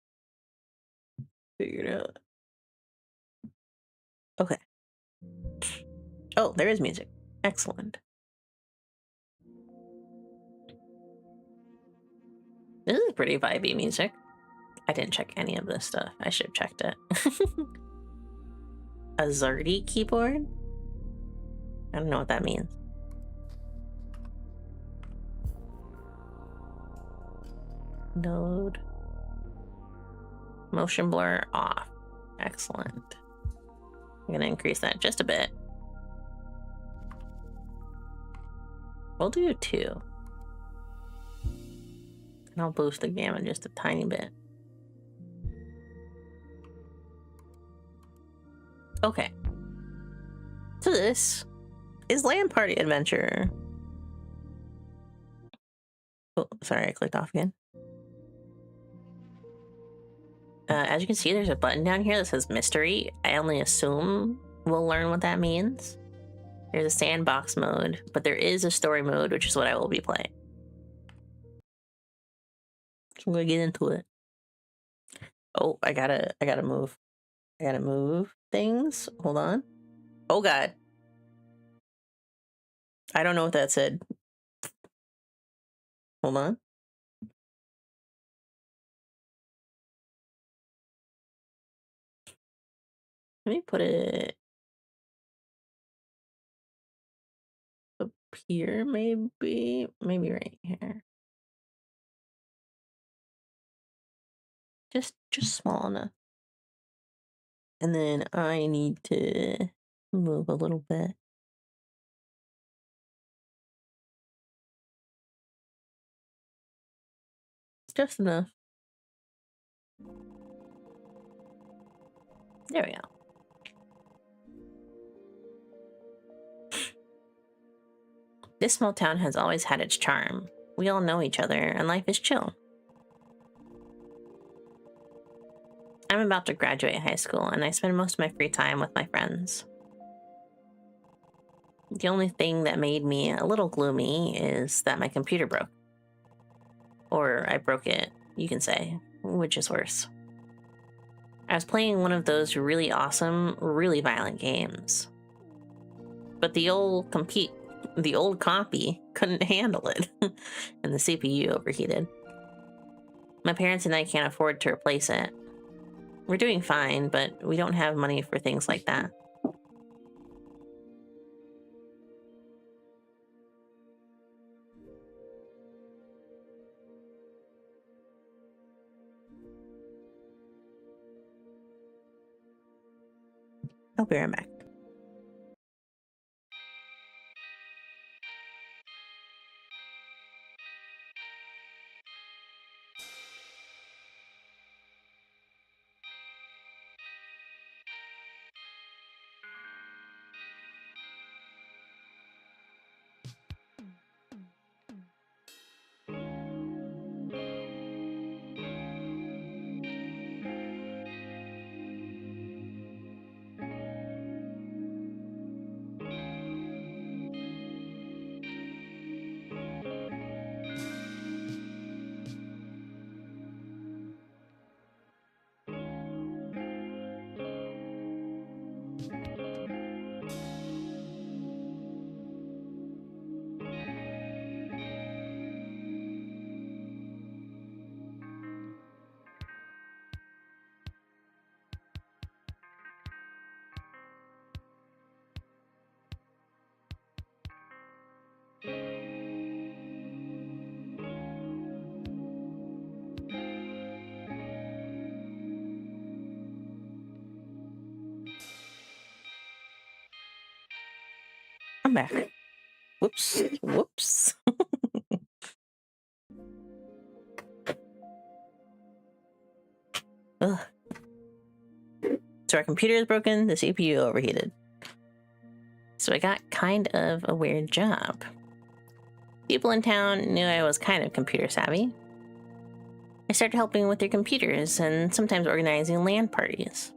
Speaker 1: figured out. Okay. Oh, there is music. Excellent. This is pretty vibey music. I didn't check any of this stuff. I should have checked it. A Zardy keyboard? I don't know what that means. Node. Motion blur off. Excellent. I'm gonna increase that just a bit. We'll do 2. And I'll boost the gamma just a tiny bit. Okay. So this is LAN Party Adventure. Oh, sorry, I clicked off again. As you can see, there's a button down here that says mystery. I only assume we'll learn what that means. There's a sandbox mode, but there is a story mode, which is what I will be playing. So I'm gonna get into it. Oh, I gotta move. I gotta move things. Hold on. Oh God. I don't know what that said. Hold on. Let me put it up here, maybe. Maybe right here. Just small enough. And then I need to move a little bit. Just enough. There we go. This small town has always had its charm. We all know each other, and life is chill. I'm about to graduate high school, and I spend most of my free time with my friends. The only thing that made me a little gloomy is that my computer broke. Or I broke it, you can say, which is worse. I was playing one of those really awesome, really violent games. But the old copy couldn't handle it, and the CPU overheated. My parents and I can't afford to replace it. We're doing fine, but we don't have money for things like that. I'll be right back. I'm back. Whoops. Whoops. Ugh. So our computer is broken, the CPU overheated. So I got kind of a weird job. People in town knew I was kind of computer savvy. I started helping with their computers and sometimes organizing LAN parties.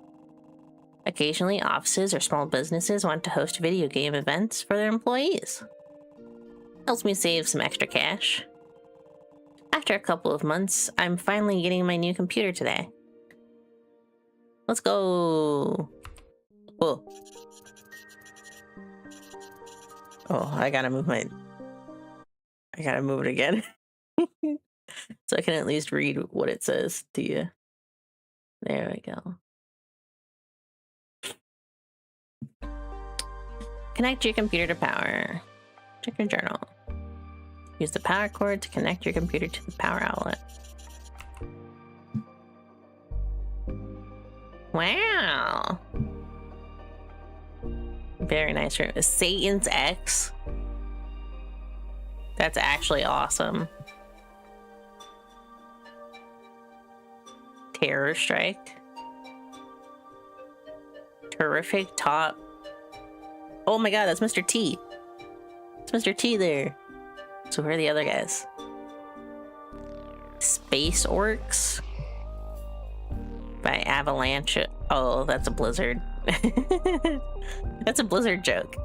Speaker 1: Occasionally, offices or small businesses want to host video game events for their employees. Helps me save some extra cash. After a couple of months, I'm finally getting my new computer today. Let's go. Whoa. Oh, I gotta move it again. So I can at least read what it says to you. There we go. Connect your computer to power. Check your journal. Use the power cord to connect your computer to the power outlet. Wow. Very nice room. Satan's X. That's actually awesome. Terror Strike. Terrific Top. Oh my god, that's Mr. T. It's Mr. T there. So who are the other guys? Space Orcs by Avalanche. Oh, that's a Blizzard. That's a Blizzard joke.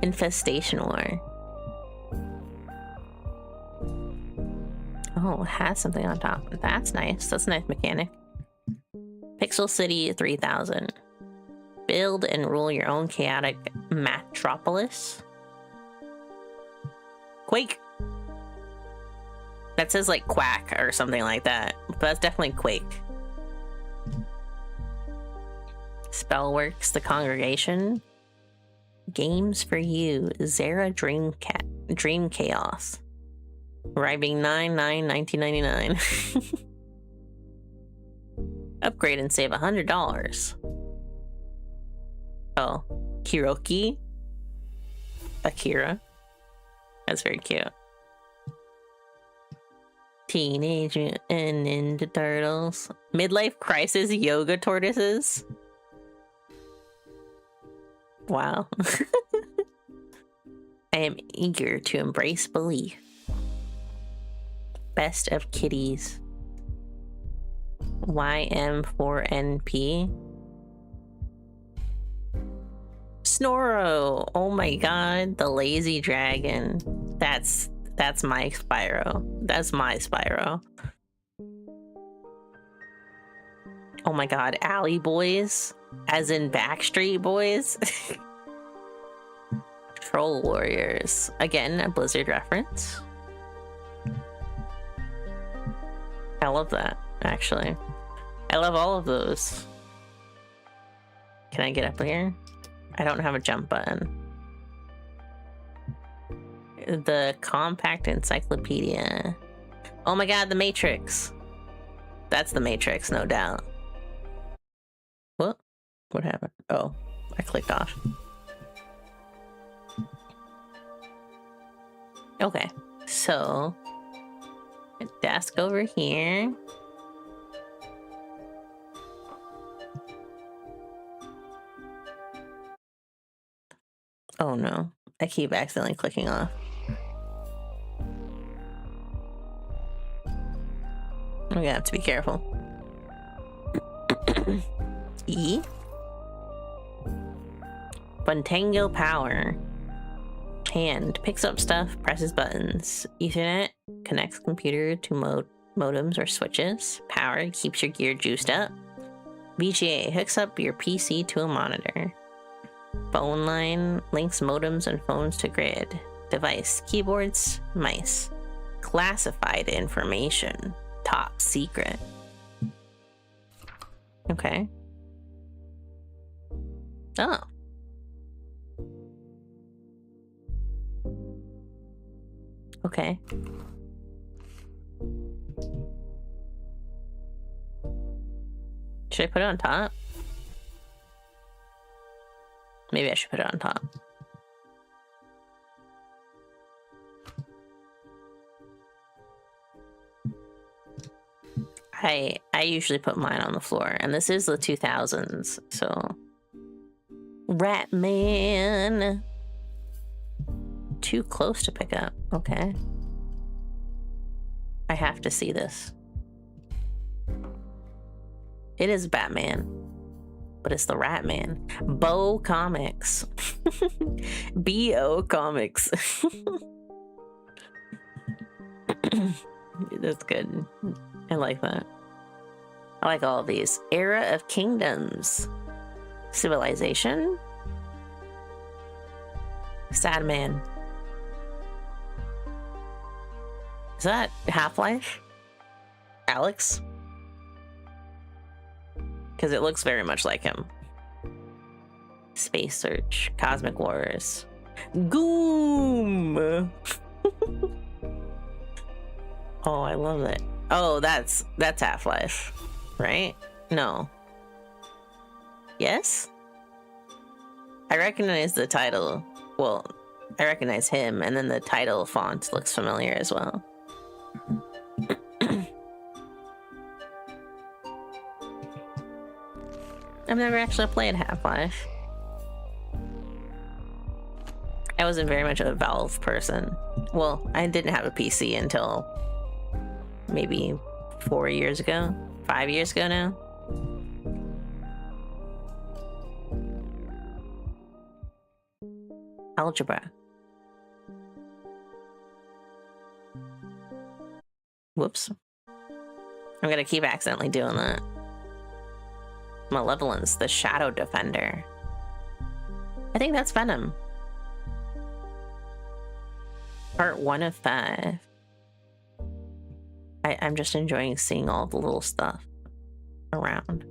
Speaker 1: Infestation War. Oh, it has something on top. That's nice. That's a nice mechanic. Pixel City 3000. Build and rule your own chaotic metropolis. Quake. That says like Quack or something like that, but that's definitely Quake. Spellworks, The Congregation. Games for You, Zara Dream Chaos. Arriving 9/9/1999. Upgrade and save $100. Oh, Kiroki. Akira. That's very cute. Teenage Mutant Ninja Turtles. Midlife Crisis Yoga Tortoises. Wow. I am eager to embrace belief. Best of kitties. YM4NP. Snoro. Oh my god, the lazy dragon. That's my Spyro. That's my Spyro. Oh my god, Alley Boys, as in Backstreet Boys. Troll Warriors. Again, a Blizzard reference. I love that, actually. I love all of those. Can I get up here? I don't have a jump button. The Compact Encyclopedia. Oh my god, the Matrix. That's the Matrix, no doubt. What? What happened? Oh, I clicked off. Okay, so a desk over here. Oh no, I keep accidentally clicking off. I'm gonna have to be careful. E. Buntango power. Hand picks up stuff, presses buttons. Ethernet connects computer to modems or switches. Power keeps your gear juiced up. VGA hooks up your PC to a monitor. Phone line links modems and phones to grid. Device, keyboards, mice. Classified information. Top secret. Okay. Oh. Okay. Should I put it on top? Maybe I should put it on top. I usually put mine on the floor, and this is the 2000s, so... Ratman! Too close to pick up. Okay. I have to see this. It is Batman, but it's the Ratman. Bo Comics. B.O. Comics. That's good. I like that. I like all of these. Era of Kingdoms. Civilization. Sad Man. Is that Half-Life? Alex? Because it looks very much like him. Space Search. Cosmic Wars. Goom! Oh, I love it. Oh, that's Half-Life, right? No. Yes? I recognize the title. Well, I recognize him, and then the title font looks familiar as well. I've never actually played Half-Life. I wasn't very much of a Valve person. Well, I didn't have a PC until maybe 4 years ago, 5 years ago now. Algebra. Whoops. I'm gonna keep accidentally doing that. Malevolence, the Shadow Defender. I think that's Venom. Part 1 of 5. I'm just enjoying seeing all the little stuff around.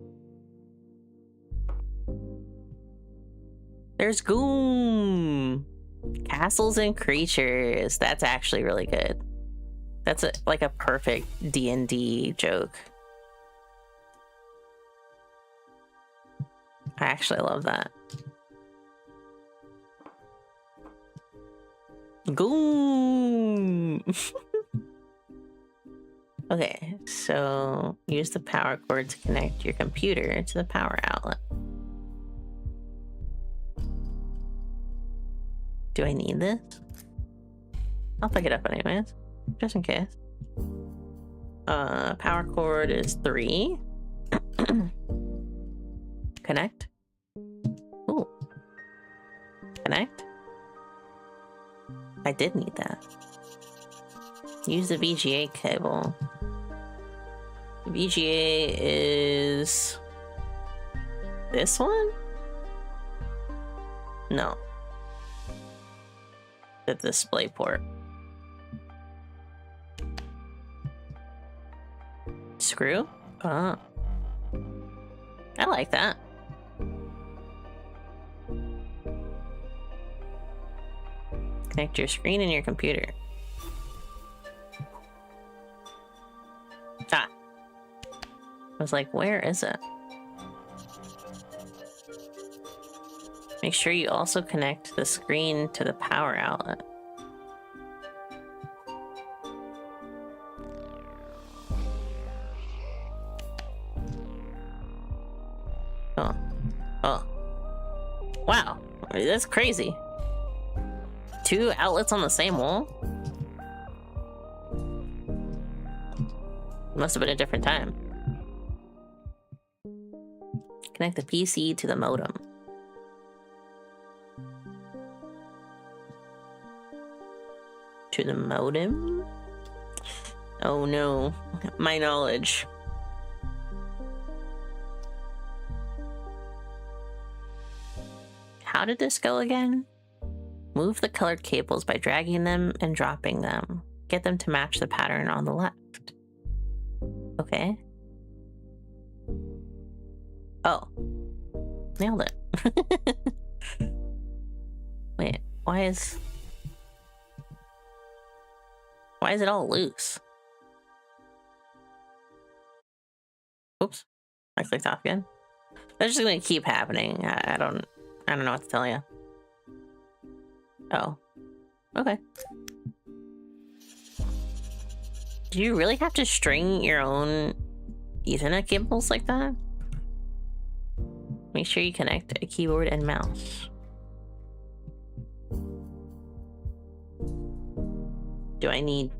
Speaker 1: There's Goom! Castles and Creatures. That's actually really good. That's like a perfect D&D joke. I actually love that. Goom! Okay, so use the power cord to connect your computer to the power outlet. Do I need this? I'll pick it up anyways, just in case. Power cord is 3. Connect. Ooh. Connect. I did need that. Use the VGA cable. The VGA is this one? No. The display port. Screw? Oh. I like that. Connect your screen and your computer. Ah. I was like, where is it? Make sure you also connect the screen to the power outlet. Oh. Oh. Wow. That's crazy. 2 outlets on the same wall? Must have been a different time. Connect the PC to the modem. To the modem? Oh no, my knowledge. How did this go again? Move the colored cables by dragging them and dropping them. Get them to match the pattern on the left. Okay. Oh. Nailed it. Wait, why is it all loose? Oops. I clicked off again. That's just gonna keep happening. I don't know what to tell you. Oh. Okay. Do you really have to string your own Ethernet cables like that? Make sure you connect a keyboard and mouse. Do I need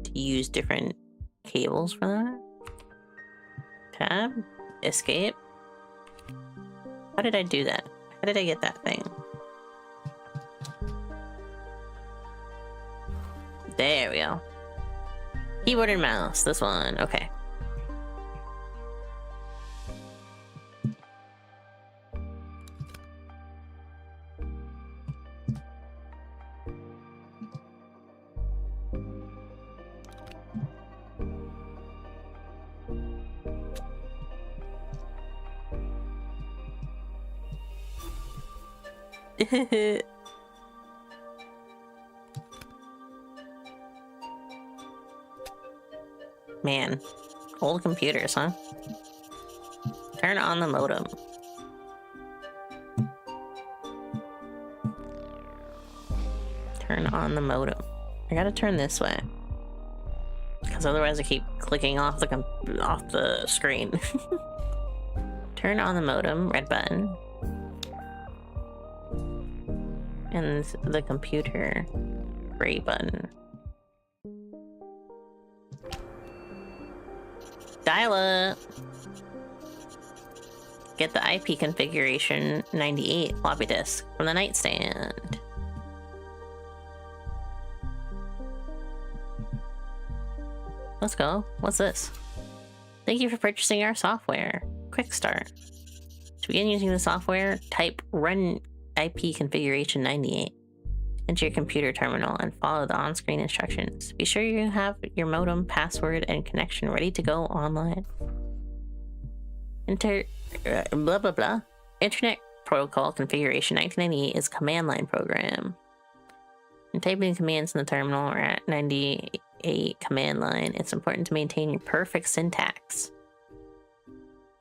Speaker 1: to use different cables for that? Tab? Escape? How did I do that? How did I get that thing? There we go. Keyboard and mouse, this one, okay. Man, old computers, huh? Turn on the modem. Turn on the modem. I gotta turn this way, because otherwise I keep clicking off the screen. Turn on the modem, red button. And the computer, gray button. Dial up. Get the IP configuration 98 floppy disk from the nightstand. Let's go. What's this? Thank you for purchasing our software. Quick start. To begin using the software, type run IP configuration 98 into your computer terminal and follow the on-screen instructions. Be sure you have your modem, password, and connection ready to go online. Enter blah blah blah. Internet Protocol configuration 1998 is command line program. When typing commands in the terminal or at 98 command line, it's important to maintain your perfect syntax.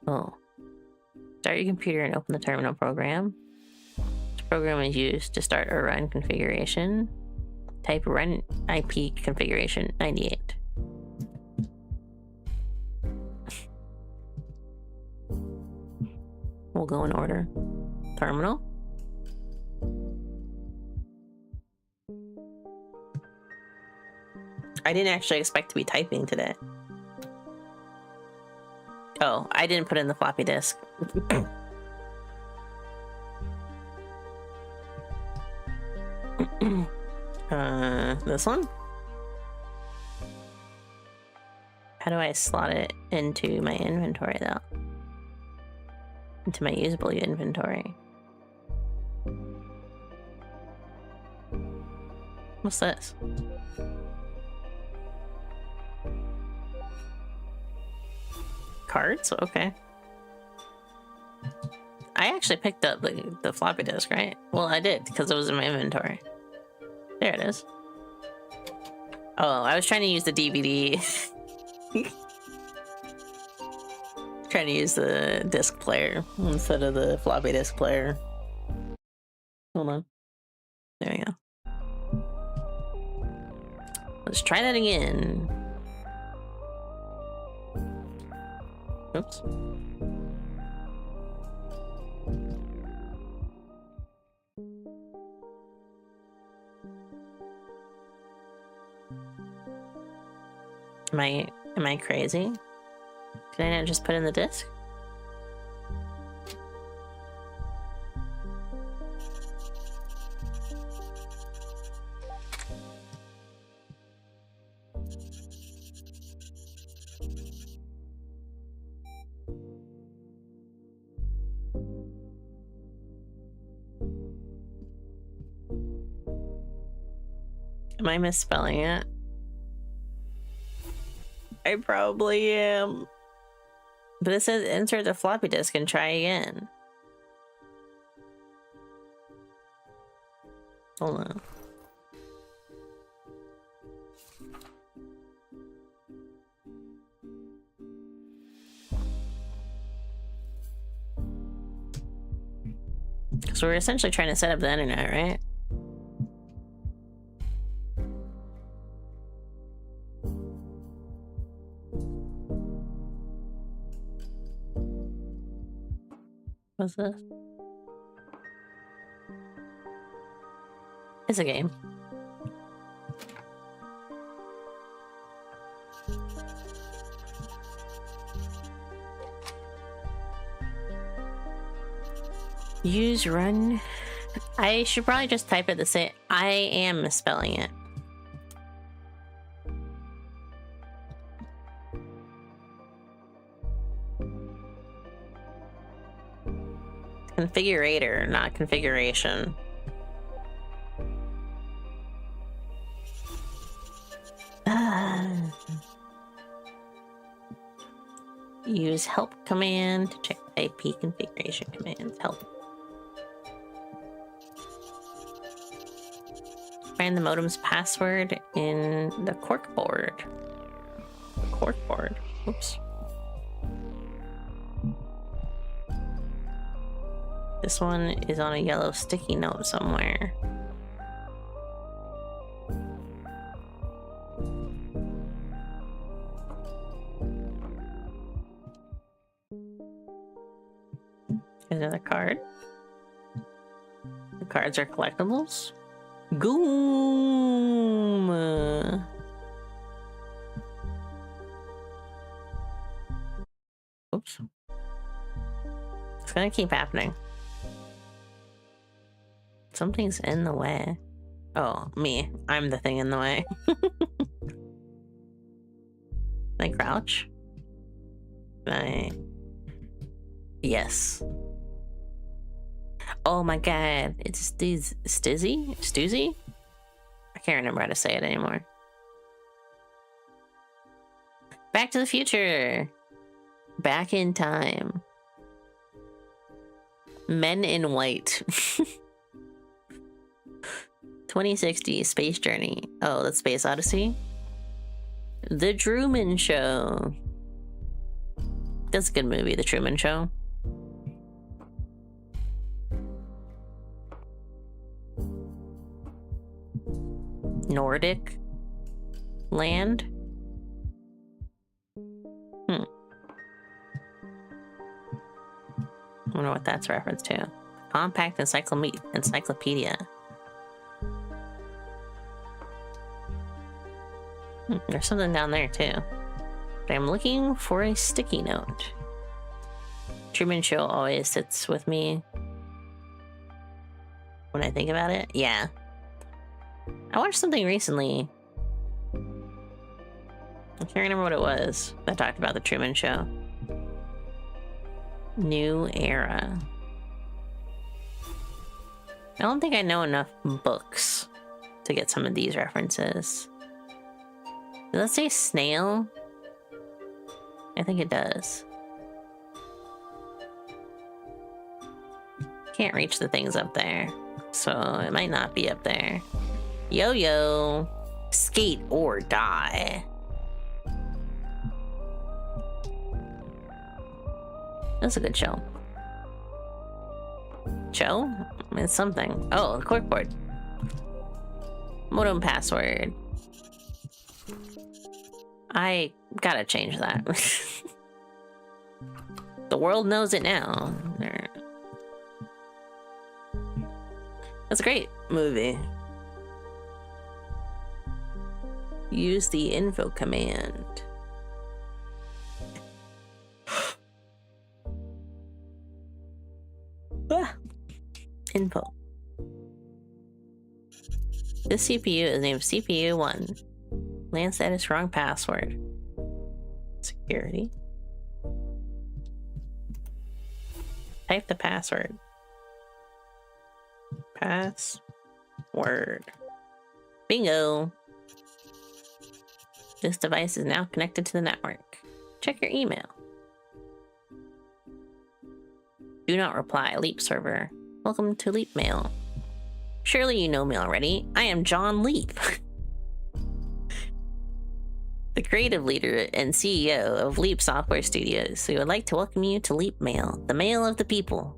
Speaker 1: Oh. Start your computer and open the terminal program. Program is used to start or run configuration. Type run IP configuration 98. We'll go in order. Terminal. I didn't actually expect to be typing today. Oh, I didn't put in the floppy disk. This one? How do I slot it into my inventory though? Into my usable inventory. What's this? Cards? Okay. I actually picked up the floppy disk, right? Well, I did, because it was in my inventory. There it is. Oh, I was trying to use the DVD. Trying to use the disc player instead of the floppy disk player. Hold on. There we go. Let's try that again. Oops. Am I crazy? Can I not just put in the disc? Am I misspelling it? I probably am. But it says insert the floppy disk and try again. Hold on. So we're essentially trying to set up the internet, right? What's this? It's a game. Use run. I should probably just type it the same. I am misspelling it. Configurator, not configuration. Use help command to check IP configuration commands. Help. Find the modem's password in the corkboard. The corkboard. Oops. This one is on a yellow sticky note somewhere. Here's another card. The cards are collectibles. Goom! Oops. It's gonna keep happening. Something's in the way. Oh, me. I'm the thing in the way. Can I crouch? Can I... Yes. Oh my god. It's Stizzy? Stoozy? I can't remember how to say it anymore. Back to the future. Back in time. Men in white. 2060 Space Journey. Oh, that's Space Odyssey. The Truman Show. That's a good movie, The Truman Show. Nordic land. I wonder what that's a reference to. Compact encyclopedia. There's something down there too. But I'm looking for a sticky note. Truman Show always sits with me when I think about it. Yeah. I watched something recently. I can't remember what it was that talked about the Truman Show. New Era. I don't think I know enough books to get some of these references. Does that say snail? I think it does. Can't reach the things up there, so it might not be up there. Yo-yo. Skate or die. That's a good show. Show? It's something. Oh, the corkboard. Modem password. I gotta change that. The world knows it now. That's a great movie. Use the info command. Info. This CPU is named CPU 1. Land status wrong password. Security. Type the password. Password. Bingo. This device is now connected to the network. Check your email. Do not reply, Leap server. Welcome to Leap Mail. Surely you know me already. I am John Leap. The creative leader and CEO of Leap Software Studios. We would like to welcome you to Leap Mail, the mail of the people.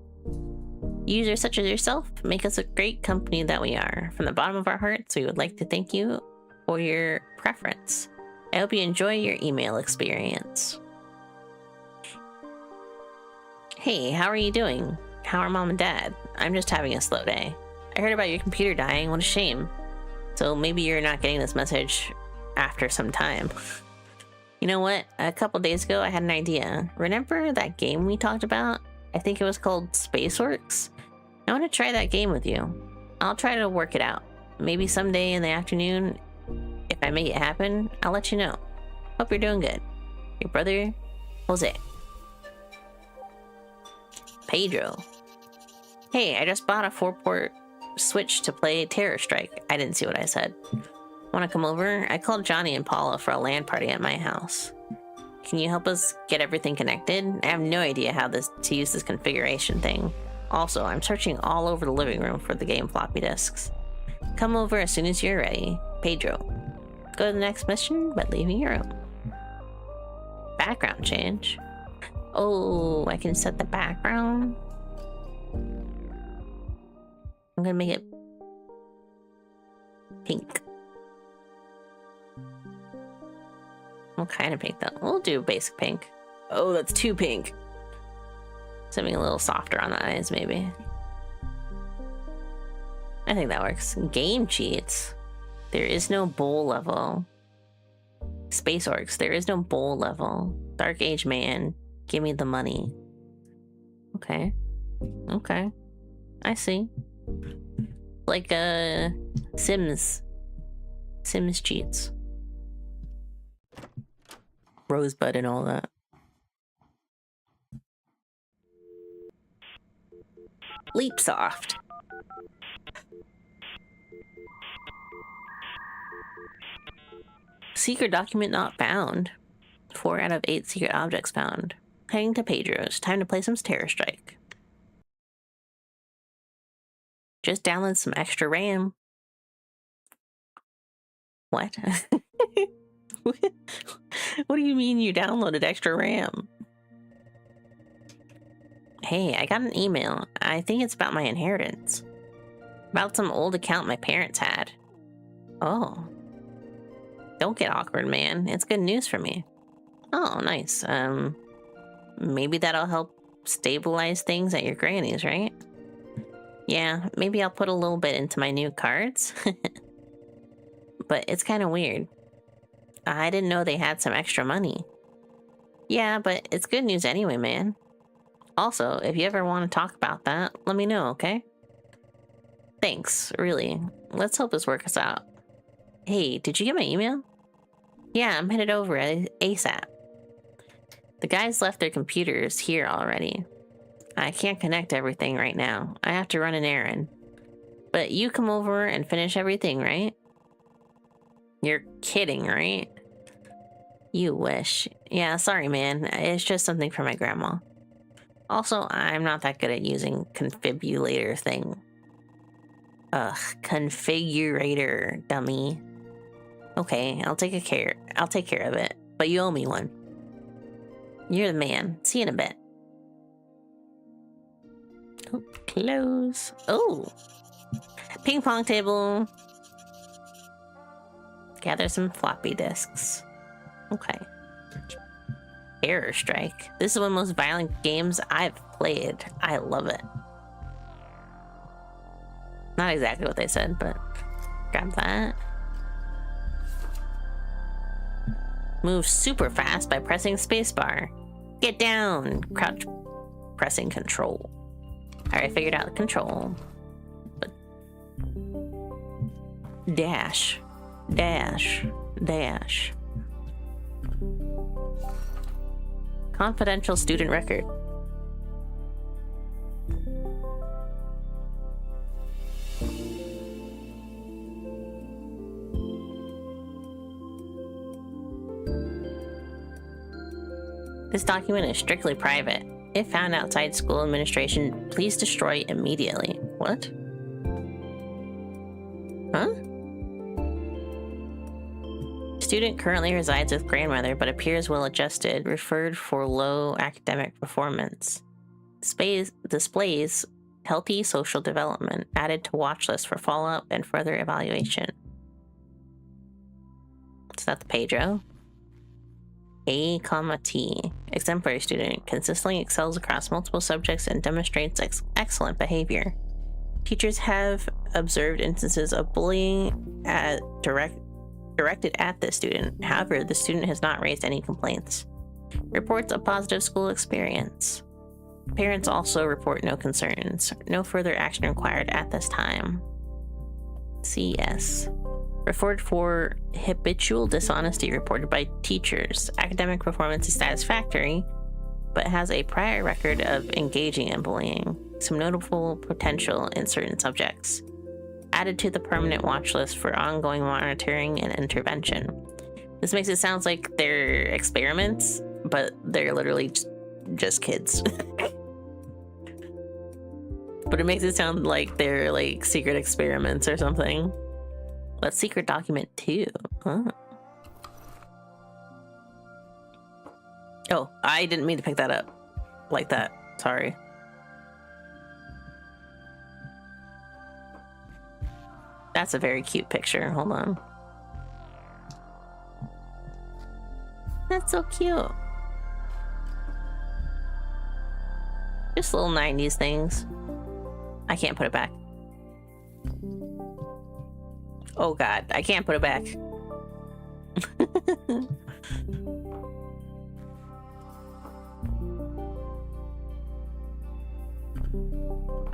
Speaker 1: Users such as yourself make us a great company that we are. From the bottom of our hearts, we would like to thank you for your preference. I hope you enjoy your email experience. Hey, how are you doing? How are mom and dad? I'm just having a slow day. I heard about your computer dying, what a shame. So maybe you're not getting this message after some time. You know what? A couple days ago, I had an idea. Remember that game we talked about? I think it was called Spaceworks. I want to try that game with you. I'll try to work it out. Maybe someday in the afternoon, if I make it happen, I'll let you know. Hope you're doing good. Your brother, Jose. Pedro. Hey, I just bought a 4-port Switch to play Terror Strike. I didn't see what I said. Want to come over? I called Johnny and Paula for a LAN party at my house. Can you help us get everything connected? I have no idea how to use this configuration thing. Also, I'm searching all over the living room for the game floppy disks. Come over as soon as you're ready. Pedro. Go to the next mission, but leaving your room. Background change. Oh, I can set the background. I'm gonna make it pink. What kind of pink though? We'll do basic pink. Oh, that's too pink. Something a little softer on the eyes, maybe. I think that works. Game cheats. There is no bowl level. Space Orcs. There is no bowl level. Dark Age Man. Give me the money. Okay. Okay. I see. Like, Sims. Sims cheats. Rosebud and all that. Leapsoft. Secret document not found. 4 out of 8 secret objects found. Heading to Pedro's. Time to play some Terror Strike. Just download some extra RAM. What? What do you mean you downloaded extra RAM? Hey, I got an email. I think it's about my inheritance. About some old account my parents had. Oh. Don't get awkward, man. It's good news for me. Oh, nice. Maybe that'll help stabilize things at your granny's, right? Yeah, maybe I'll put a little bit into my new cards. But it's kind of weird. I didn't know they had some extra money. Yeah, but it's good news anyway, man. Also, if you ever want to talk about that, let me know, okay? Thanks, really. Let's hope this works out. Hey, did you get my email? Yeah, I'm headed over ASAP. The guys left their computers here already. I can't connect everything right now. I have to run an errand. But you come over and finish everything, right? You're kidding, right? You wish. Yeah, sorry, man. It's just something for my grandma. Also, I'm not that good at using configurator thing. Ugh, configurator, dummy. Okay, I'll take care of it. But you owe me one. You're the man. See you in a bit. Oh, close. Oh. Ping pong table. Gather some floppy disks. Okay. Error strike. This is one of the most violent games I've played. I love it. Not exactly what they said, but grab that. Move super fast by pressing spacebar. Get down. Crouch pressing control. Alright, figured out the control. But dash. Dash. Dash. Confidential student record. This document is strictly private. If found outside school administration, please destroy immediately. What? Huh? Student currently resides with grandmother but appears well adjusted, referred for low academic performance. Displays healthy social development, added to watch list for follow-up and further evaluation. Is that the Pedro? A, T. Exemplary student, consistently excels across multiple subjects and demonstrates excellent behavior. Teachers have observed instances of bullying directed at the student. However, the student has not raised any complaints. Reports a positive school experience. Parents also report no concerns. No further action required at this time. CS. Referred for habitual dishonesty reported by teachers. Academic performance is satisfactory, but has a prior record of engaging in bullying. Some notable potential in certain subjects. Added to the permanent watch list for ongoing monitoring and intervention. This makes it sound like they're experiments, but they're literally just kids. But it makes it sound like they're like secret experiments or something. But secret document 2. Huh. Oh, I didn't mean to pick that up like that. Sorry. That's a very cute picture. Hold on. That's so cute. Just little 90s things. I can't put it back. Oh god, I can't put it back.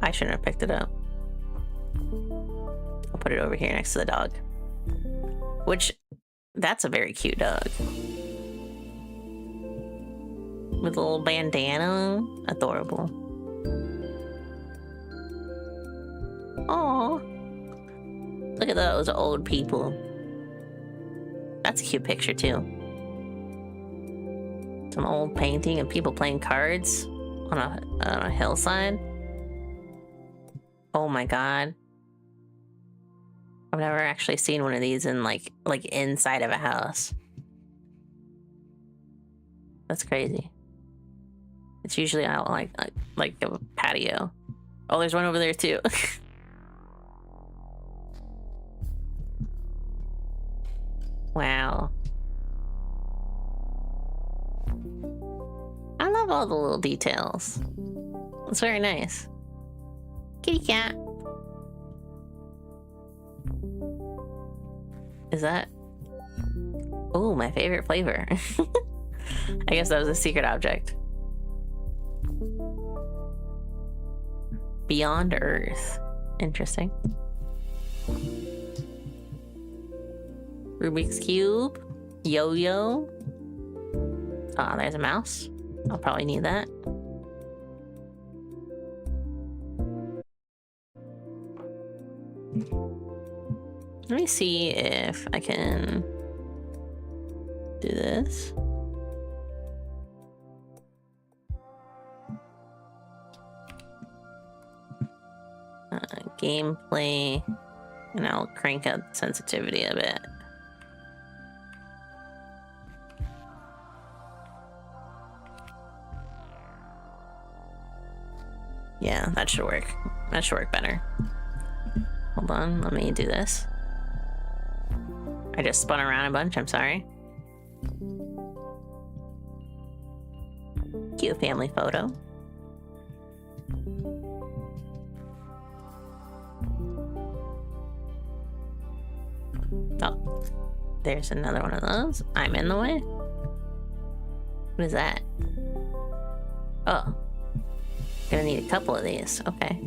Speaker 1: I shouldn't have picked it up. I'll put it over here next to the dog. Which, that's a very cute dog. With a little bandana. Adorable. Aww. Look at those old people. That's a cute picture too. Some old painting of people playing cards on a hillside. Oh my god. I've never actually seen one of these in like inside of a house. That's crazy. It's usually out like a patio. Oh, there's one over there too. Wow. I love all the little details. It's very nice. Kitty cat. Is that? Oh, my favorite flavor. I guess that was a secret object. Beyond Earth. Interesting. Rubik's Cube. Yo-yo. Ah, there's a mouse. I'll probably need that. Let me see if I can do this. Gameplay, and I'll crank up sensitivity a bit. Yeah, that should work. That should work better. Hold on, let me do this. I just spun around a bunch, I'm sorry. Cute family photo. Oh, there's another one of those. I'm in the way. What is that? Oh, gonna need a couple of these. Okay.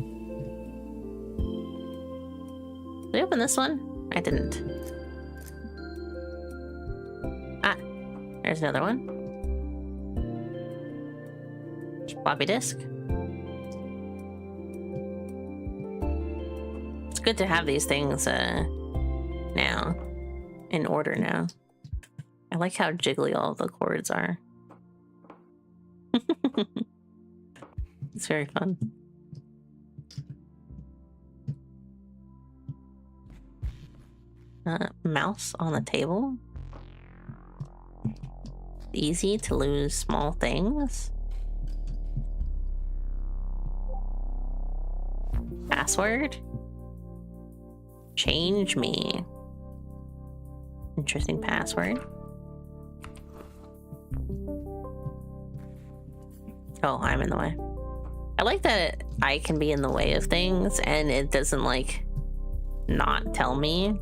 Speaker 1: Did I open this one? I didn't. Ah, there's another one. Floppy disk. It's good to have these things now in order now. I like how jiggly all the cords are. It's very fun. Mouse on the table. Easy to lose small things. Password. Change me. Interesting password. Oh, I'm in the way. I like that I can be in the way of things and it doesn't like not tell me.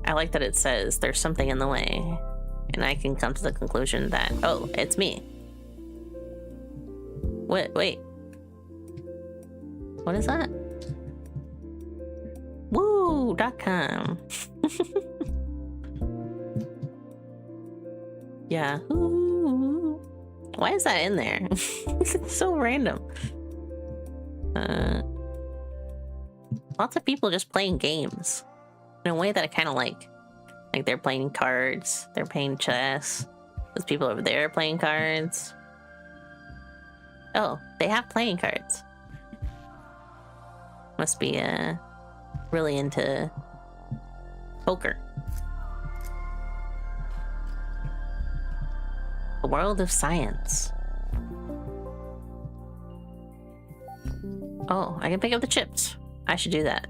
Speaker 1: I like that it says there's something in the way and I can come to the conclusion that, oh, it's me. Wait. What is that? Woo.com. Yahoo. Why is that in there? It's so random. Lots of people just playing games in a way that I kind of like. Like they're playing cards, they're playing chess. There's people over there playing cards. Oh, they have playing cards. Must be really into poker. The world of science. Oh, I can pick up the chips. I should do that.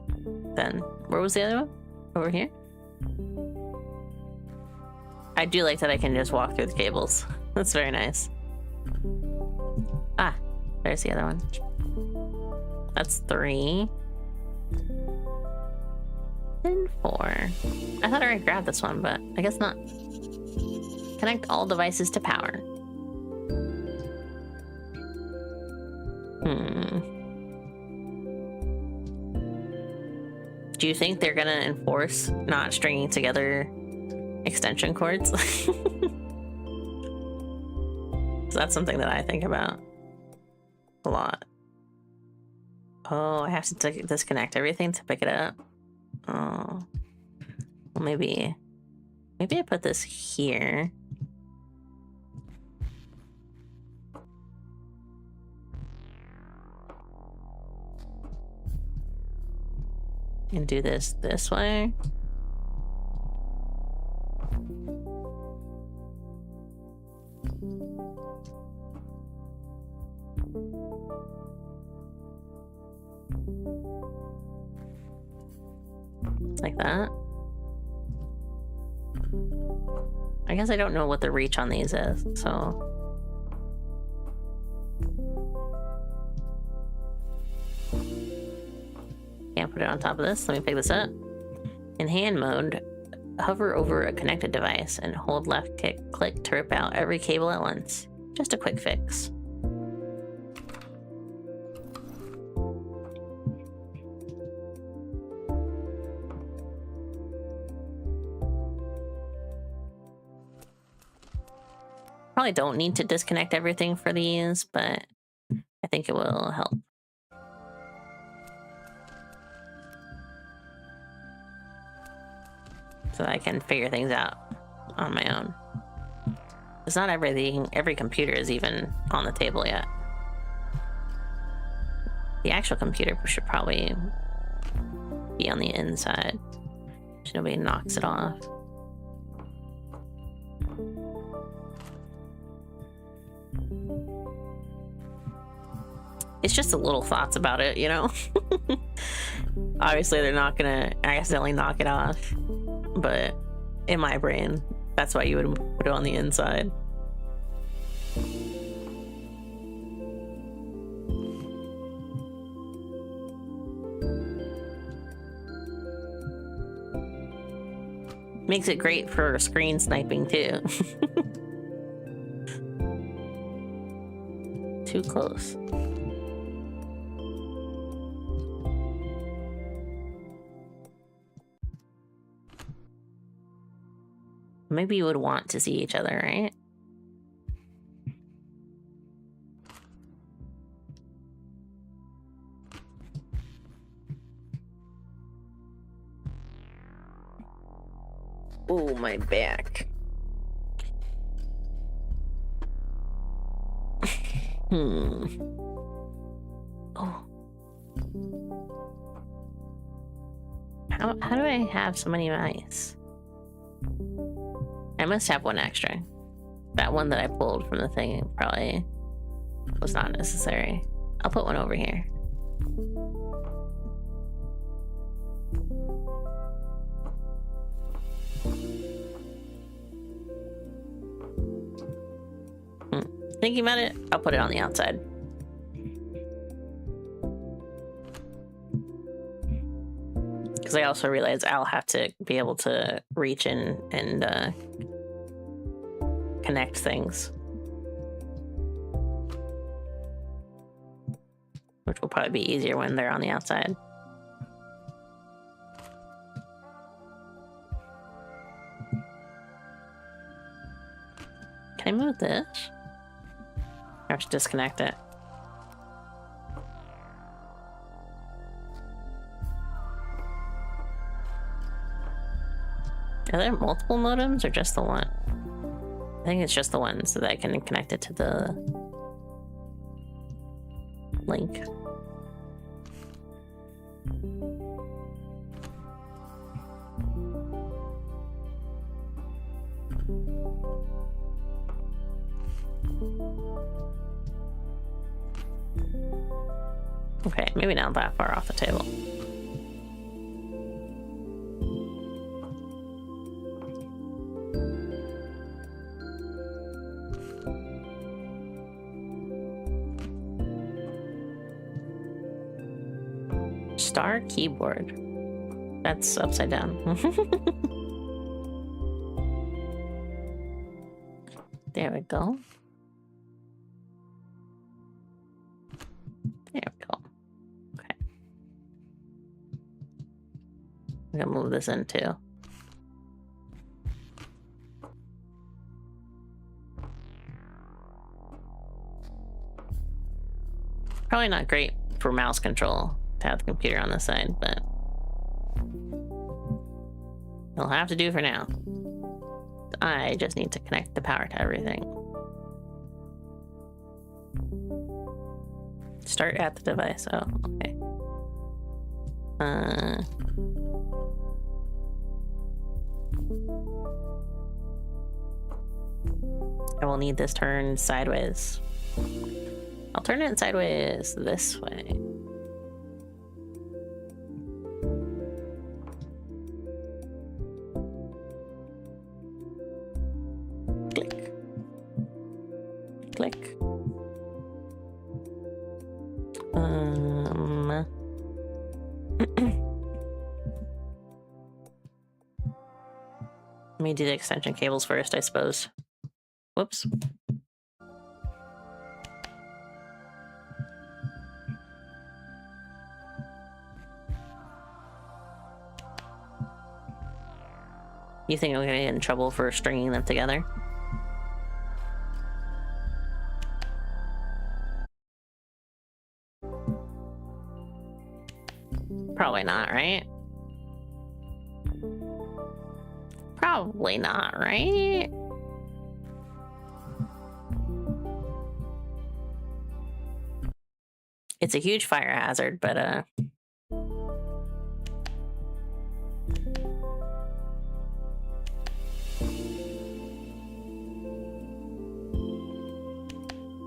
Speaker 1: Then, where was the other one? Over here? I do like that I can just walk through the cables. That's very nice. Ah, there's the other one. That's 3. And 4. I thought I already grabbed this one, but I guess not. Connect all devices to power. Do you think they're gonna enforce not stringing together extension cords? That's something that I think about a lot. Oh, I have to disconnect everything to pick it up. Oh, well, maybe I put this here. And do this way. Like that. I guess I don't know what the reach on these is, so. put it on top of this. Let me pick this up. In hand mode, hover over a connected device and hold left click to rip out every cable at once. Just a quick fix. Probably don't need to disconnect everything for these, but I think it will help. So I can figure things out on my own. It's not everything, every computer is even on the table yet. The actual computer should probably be on the inside, so nobody knocks it off. It's just the little thoughts about it, you know? Obviously, they're not gonna accidentally knock it off, but in my brain, that's why you would put it on the inside. Makes it great for screen sniping, too. Too close. Maybe you would want to see each other, right? Oh, my back. Oh. How do I have so many mice? I must have one extra. That one that I pulled from the thing probably was not necessary. I'll put one over here. Thinking about it, I'll put it on the outside. Because I also realize I'll have to be able to reach in and connect things. Which will probably be easier when they're on the outside. Can I move this? I have to disconnect it. Are there multiple modems or just the one? I think it's just the one so that I can connect it to the link. Okay, maybe not that far off the table. Star keyboard. That's upside down. There we go. There we go. Okay. I'm gonna move this in too. Probably not great for mouse control to have the computer on the side, but it'll have to do for now. I just need to connect the power to everything. Start at the device. Oh, okay. I will need this turned sideways. I'll turn it sideways this way. Click. Click. Let me do the extension cables first, I suppose. Whoops. You think I'm gonna get in trouble for stringing them together? Probably not, right? Probably not, right? It's a huge fire hazard, but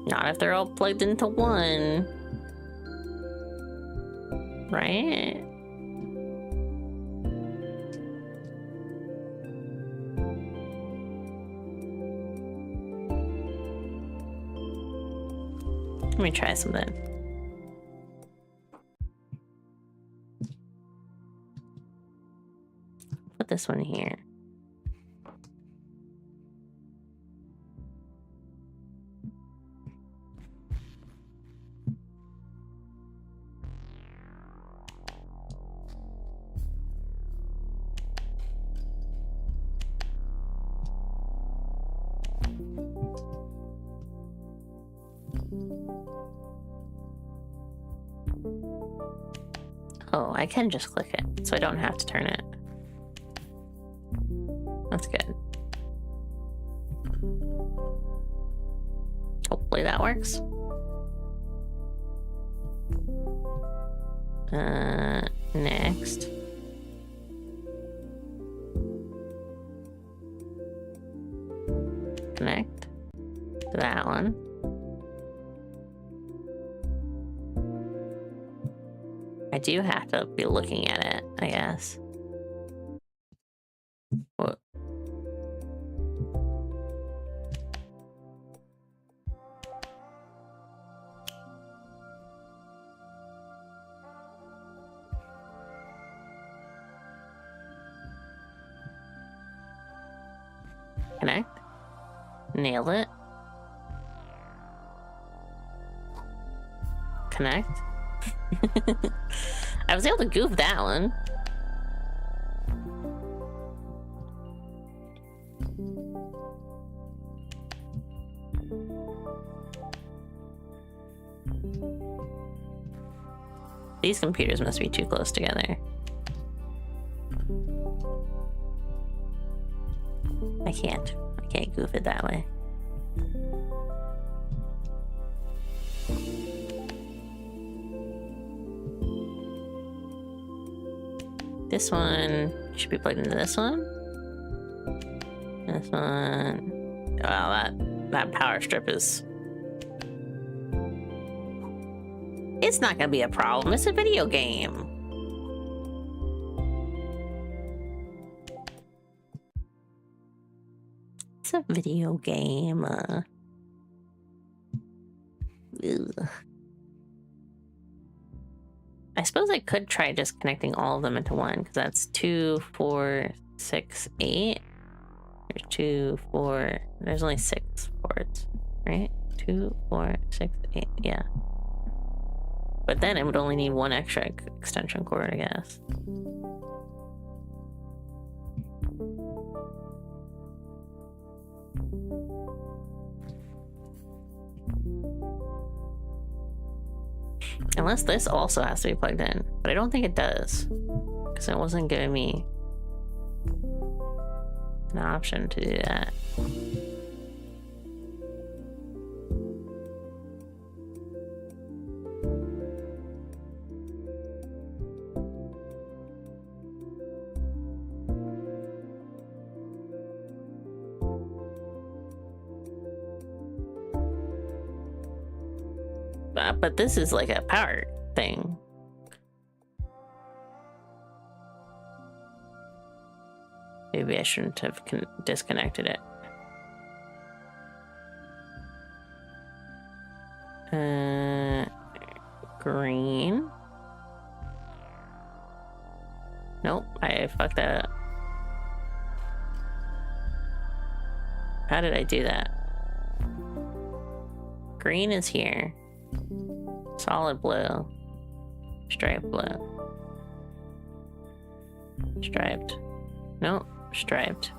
Speaker 1: not if they're all plugged into one. Right? Let me try something. Put this one here. Oh, I can just click it, so I don't have to turn it. That's good. Hopefully that works. Next. Connect to that one. I do have to be looking at it, I guess. What? Connect. Nailed it. Connect. I was able to goof that one. These computers must be too close together. I can't goof it that way. This one should be plugged into this one. This one. Wow, that power strip is... It's not gonna be a problem. It's a video game. It's a video game. Ugh. I suppose I could try just connecting all of them into one, because that's 2, 4, 6, 8. There's 2, 4. There's only 6 ports, right? 2, 4, 6, 8. Yeah. But then it would only need one extra extension cord, I guess. Unless this also has to be plugged in, but I don't think it does, because it wasn't giving me an option to do that. But this is like a power thing. Maybe I shouldn't have disconnected it. Green. Nope, I fucked that up. How did I do that? Green is here. Solid blue. Striped blue. Striped. Nope. Striped.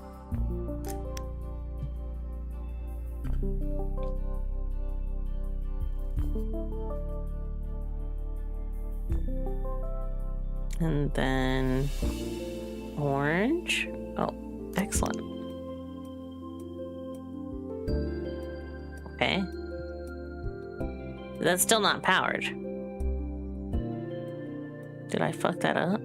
Speaker 1: And then orange. Oh, excellent. Okay. That's still not powered. Did I fuck that up?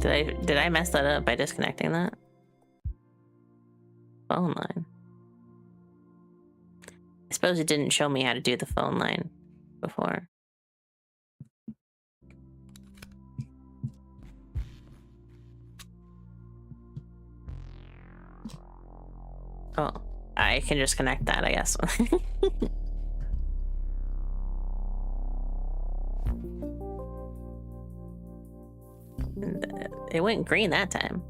Speaker 1: Did I mess that up by disconnecting that? Phone line. I suppose it didn't show me how to do the phone line before. Oh, I can just connect that, I guess. It went green that time.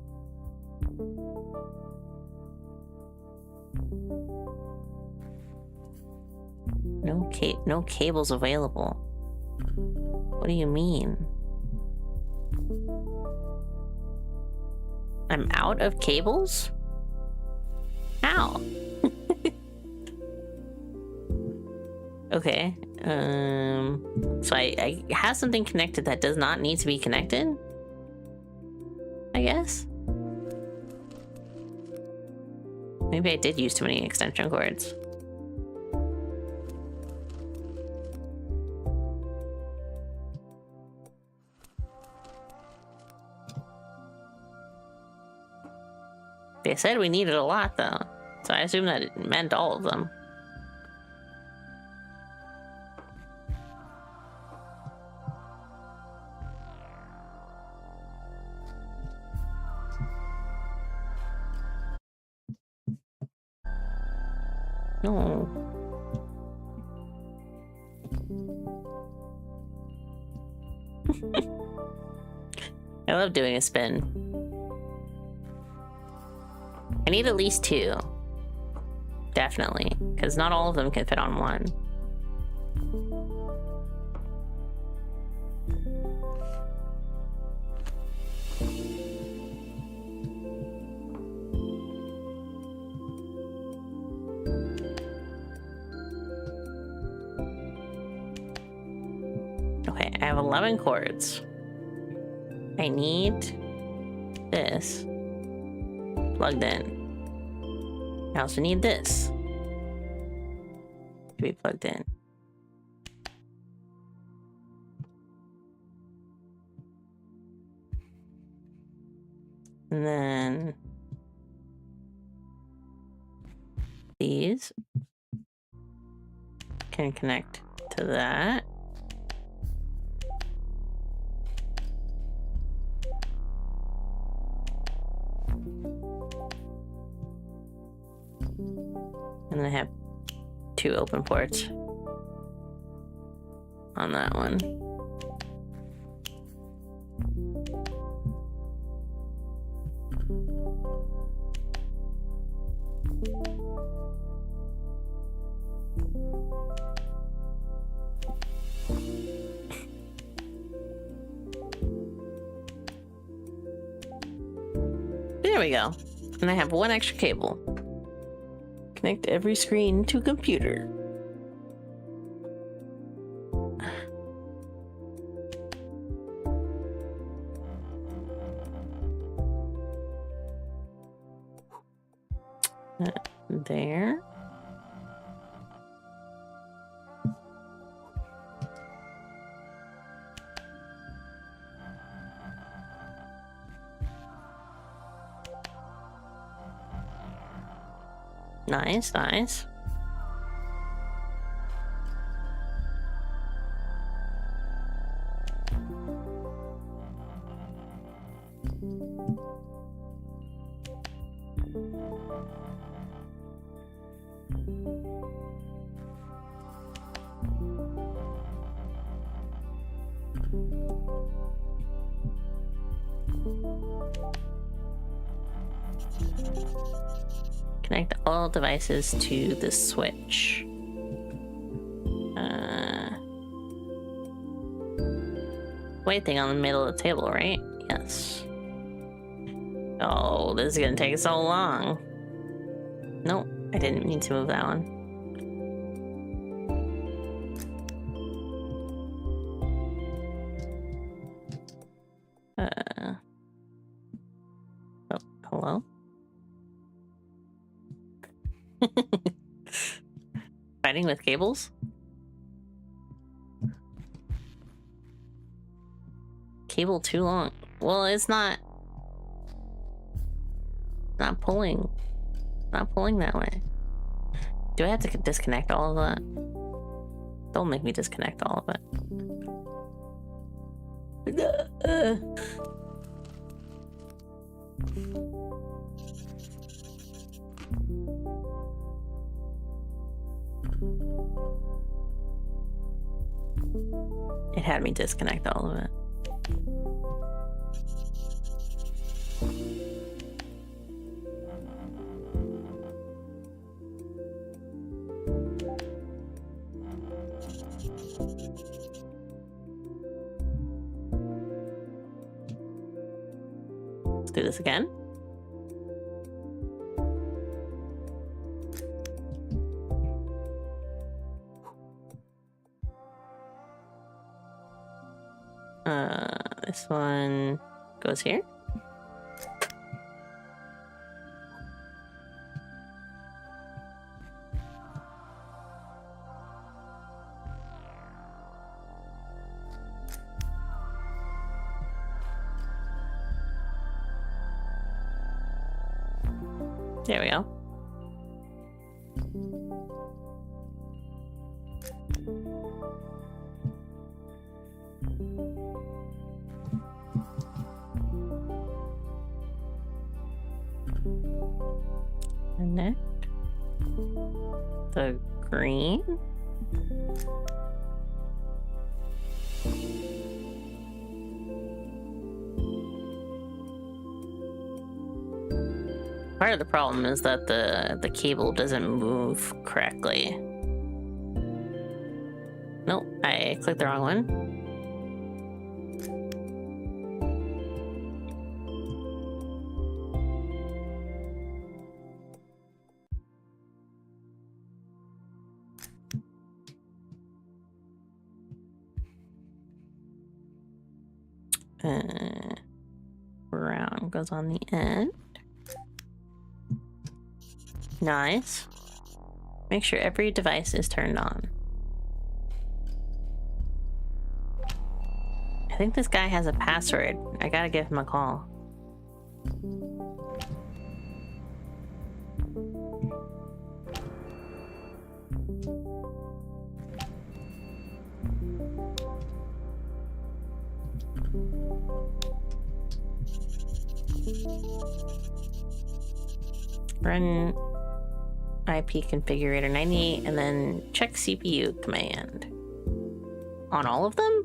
Speaker 1: No cables available. What do you mean? I'm out of cables? How? Okay. So I have something connected that does not need to be connected? I guess? Maybe I did use too many extension cords. They said we needed a lot, though, so I assume that it meant all of them. No. I love doing a spin. I need at least 2. Definitely, because not all of them can fit on one. Okay, I have 11 cords. I need this plugged in. I also need this to be plugged in. And then these can connect to that. And then I have 2 open ports on that one. There we go. And I have 1 extra cable. Connect every screen to computer. There. Nice, nice. Connect all devices to the switch. White thing on the middle of the table, right? Yes. Oh, this is gonna take so long. Nope, I didn't need to move that one. Oh, hello? Fighting with cables? Cable too long. Well, it's not pulling. Not pulling that way. Do I have to disconnect all of that? Don't make me disconnect all of it. It had me disconnect all of it. Let's do this again. This one goes here. There we go. Connect the green. Part of the problem is that the cable doesn't move correctly. Nope, I clicked the wrong one. Brown goes on the end. Nice. Make sure every device is turned on. I think this guy has a password. I gotta give him a call. Run IP configurator 98 and then check CPU command. On all of them?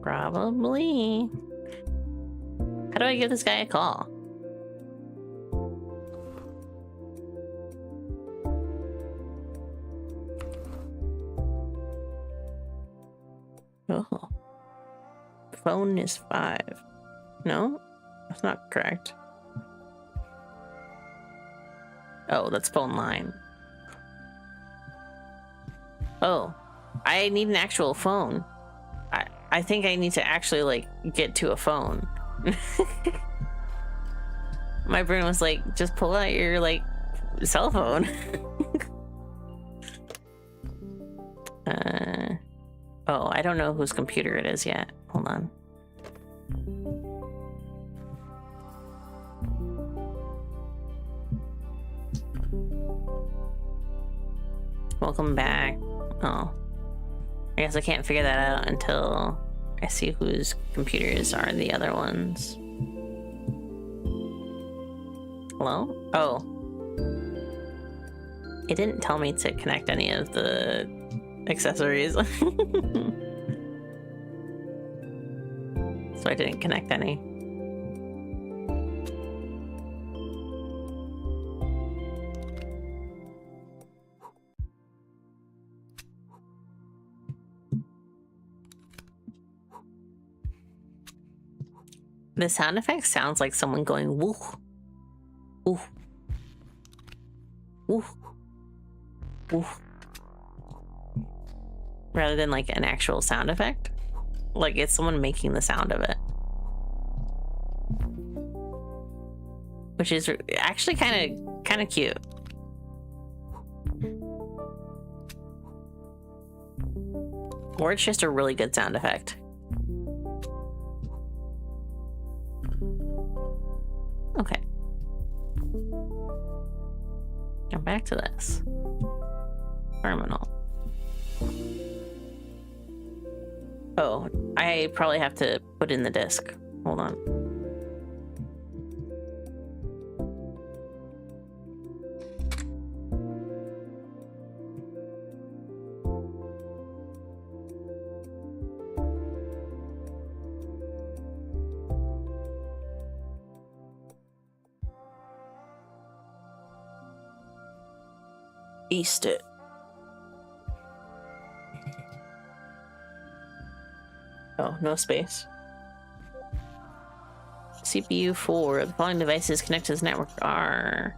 Speaker 1: Probably. How do I give this guy a call? Oh. Phone is 5. No? That's not correct. Oh, that's phone line. Oh, I need an actual phone. I think I need to actually, like, get to a phone. My brain was like, just pull out your, like, cell phone. Oh, I don't know whose computer it is yet. Hold on. Welcome back. Oh. I guess I can't figure that out until I see whose computers are the other ones. Hello? Oh. It didn't tell me to connect any of the accessories. so I didn't connect any. The sound effect sounds like someone going woo, woo, woo, woo, rather than like an actual sound effect. Like it's someone making the sound of it, which is actually kind of cute. Or it's just a really good sound effect. Okay. Now back to this. Terminal. Oh, I probably have to put in the disk. Hold on. East it. Oh, no space. CPU 4. The following devices connected to this network are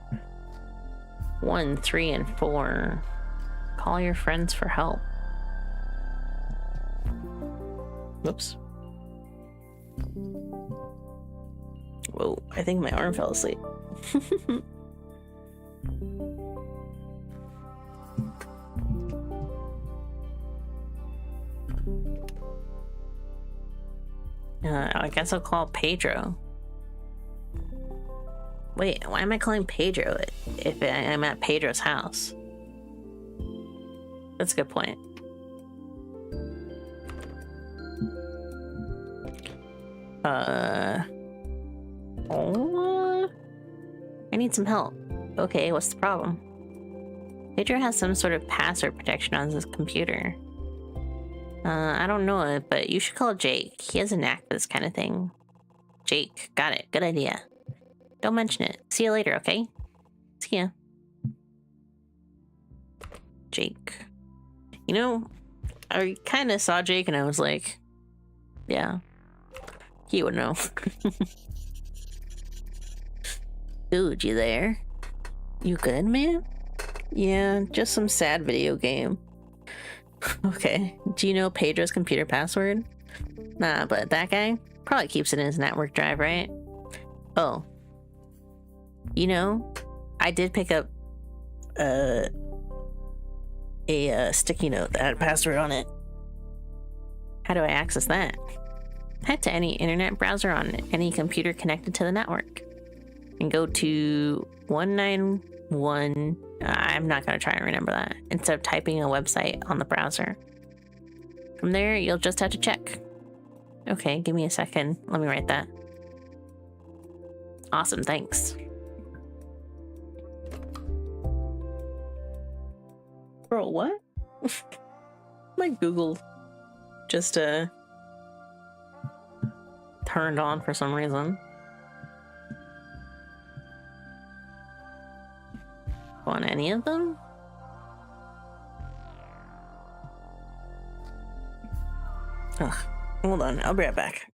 Speaker 1: 1, 3, and 4. Call your friends for help. Whoops. Whoa, I think my arm fell asleep. I guess I'll call Pedro. Wait, why am I calling Pedro if I'm at Pedro's house? That's a good point. Oh, I need some help. Okay, what's the problem? Pedro has some sort of password protection on his computer. I don't know it, but you should call Jake. He has a knack for this kind of thing. Jake, got it. Good idea. Don't mention it. See you later, okay? See ya. Jake. You know, I kind of saw Jake and I was like, yeah, he would know. Dude, you there? You good, man? Yeah, just some sad video game. Okay, do you know Pedro's computer password? Nah, but that guy probably keeps it in his network drive, right? Oh. You know, I did pick up a sticky note that had a password on it. How do I access that? Head to any internet browser on any computer connected to the network and go to 191. I'm not going to try and remember that instead of typing a website on the browser. From there, you'll just have to check. Okay, give me a second. Let me write that. Awesome, thanks. Bro, what? My Google just turned on for some reason. On any of them? Ugh, hold on, I'll be right back.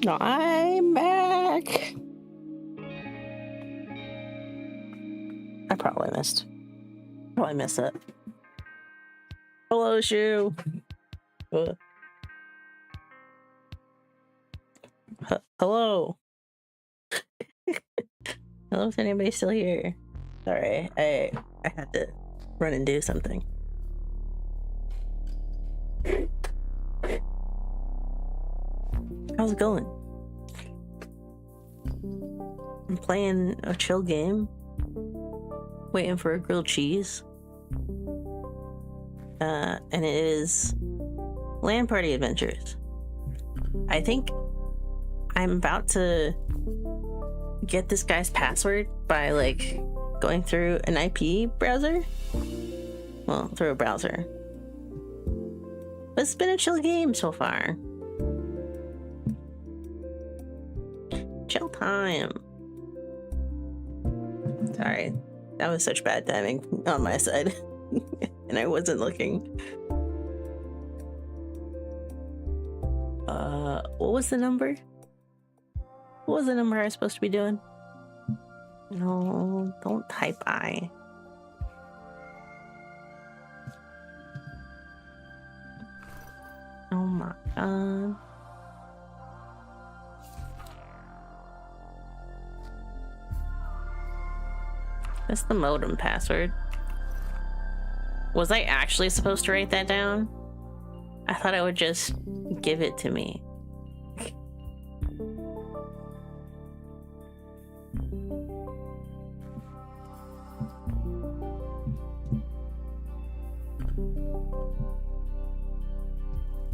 Speaker 1: No, I'm back. I probably missed it. Hello, Shu. Hello. Hello, if anybody's still here. Sorry, I had to run and do something. How's it going? I'm playing a chill game. Waiting for a grilled cheese. And it is Land Party Adventures. I think I'm about to get this guy's password by like going through an IP browser. Well, through a browser. But it's been a chill game so far. Chill time. Sorry, that was such bad timing on my side. And I wasn't looking. What was the number? What was the number I was supposed to be doing? No, don't type I. Oh my god. That's the modem password. Was I actually supposed to write that down? I thought it would just give it to me.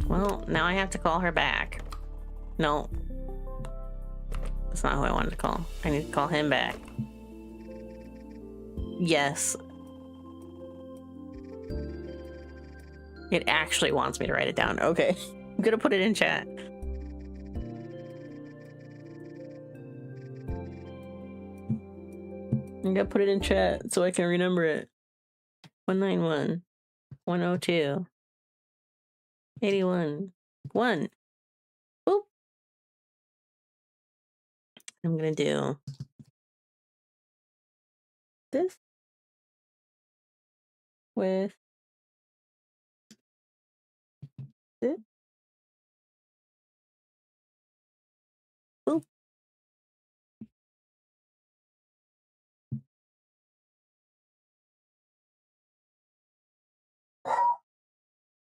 Speaker 1: Well, now I have to call her back. No. That's not who I wanted to call. I need to call him back. Yes. It actually wants me to write it down. Okay. I'm gonna put it in chat. I'm gonna put it in chat so I can remember it. 191 102 81 1. Boop. I'm gonna do this with this. Boop.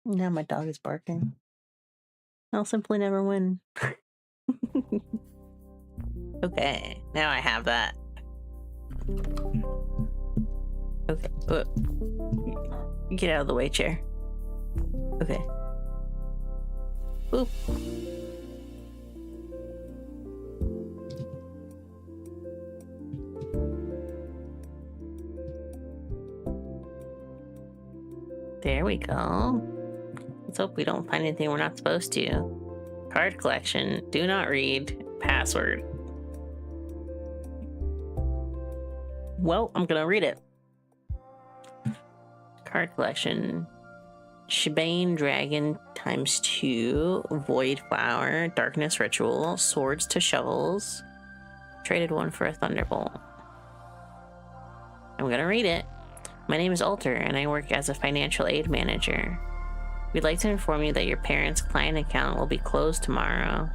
Speaker 1: Now my dog is barking. I'll simply never win. Okay, now I have that. Okay, get out of the way, chair. Okay. Boop. There we go. Let's hope we don't find anything we're not supposed to. Card collection. Do not read. Password. Well, I'm gonna read it. Card collection. Shebane Dragon ×2. Void Flower. Darkness Ritual. Swords to Shovels. Traded one for a Thunderbolt. I'm gonna read it. My name is Alter, and I work as a financial aid manager. We'd like to inform you that your parents' client account will be closed tomorrow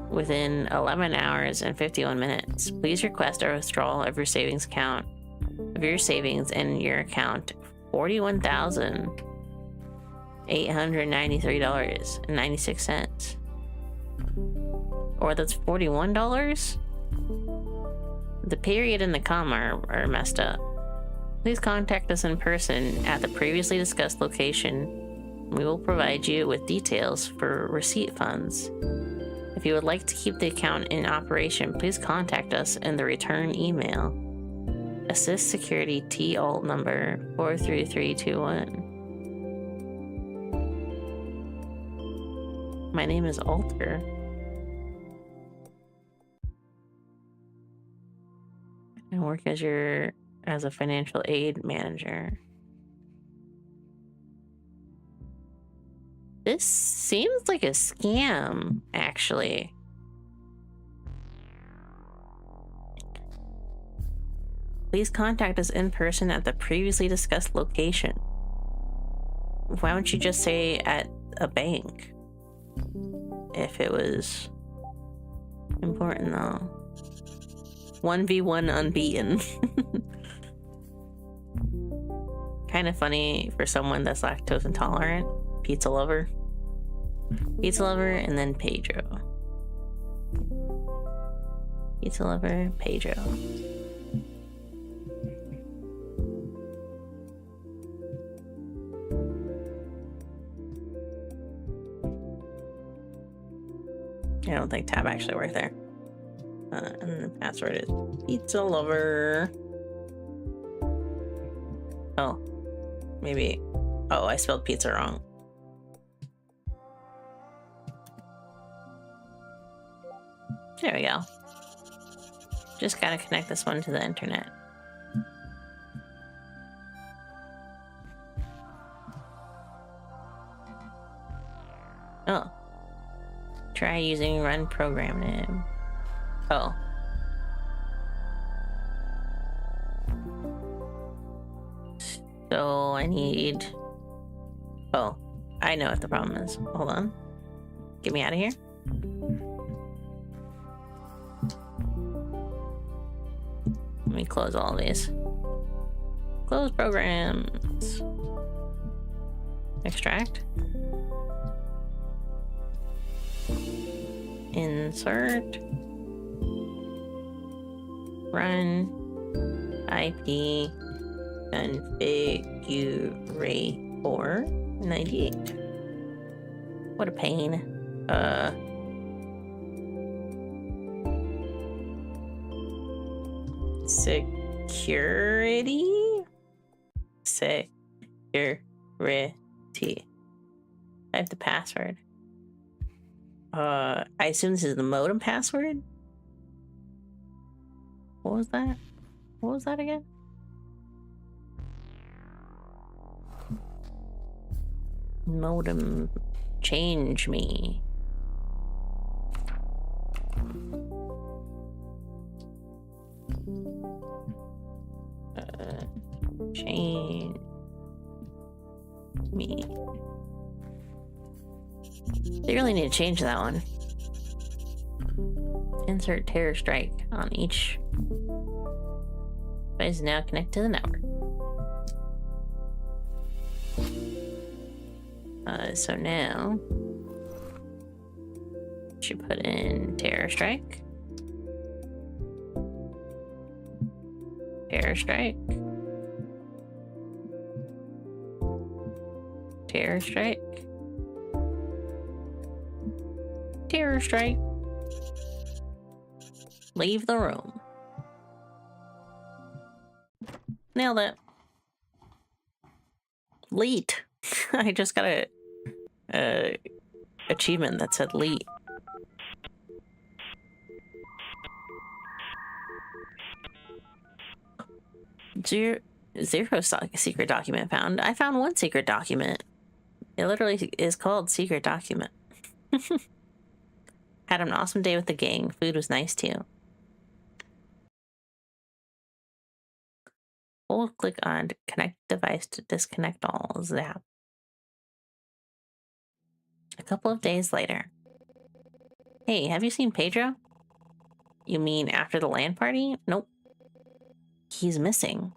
Speaker 1: within 11 hours and 51 minutes. Please request a withdrawal of your savings account, in your account, $41,893.96. Or that's $41? The period and the comma are messed up. Please contact us in person at the previously discussed location. We will provide you with details for receipt funds. If you would like to keep the account in operation, please contact us in the return email. Assist Security T-Alt number 43321. My name is Alter. I work as a financial aid manager. This seems like a scam, actually. Please contact us in person at the previously discussed location. Why don't you just say at a bank? If it was important, though. 1v1 unbeaten. Kind of funny for someone that's lactose intolerant. Pizza lover, and then Pedro. Pizza lover, Pedro. I don't think tab actually worked there. And the password is pizza lover. Oh, maybe. Oh, I spelled pizza wrong. There we go. Just gotta connect this one to the internet. Oh. Try using run program name. Oh. So I need... Oh, I know what the problem is. Hold on. Get me out of here. Let me close all these. Close programs. Extract. Insert. Run. IP. Configurator 98. What a pain. Security? Security. I have the password. I assume this is the modem password? What was that? What was that again? Modem. Change me. Change me. They really need to change that one. Insert terror strike on each. Device is now connected to the network. So now should put in terror strike. Terror strike. Terror strike. Terror strike. Leave the room. Nailed it. Leet. I just got a achievement that said Leet. Zero secret document found. I found one secret document. It literally is called secret document. Had an awesome day with the gang. Food was nice too. Hold click on connect device to disconnect all. Zap. A couple of days later. Hey, have you seen Pedro? You mean after the LAN party? Nope. He's missing.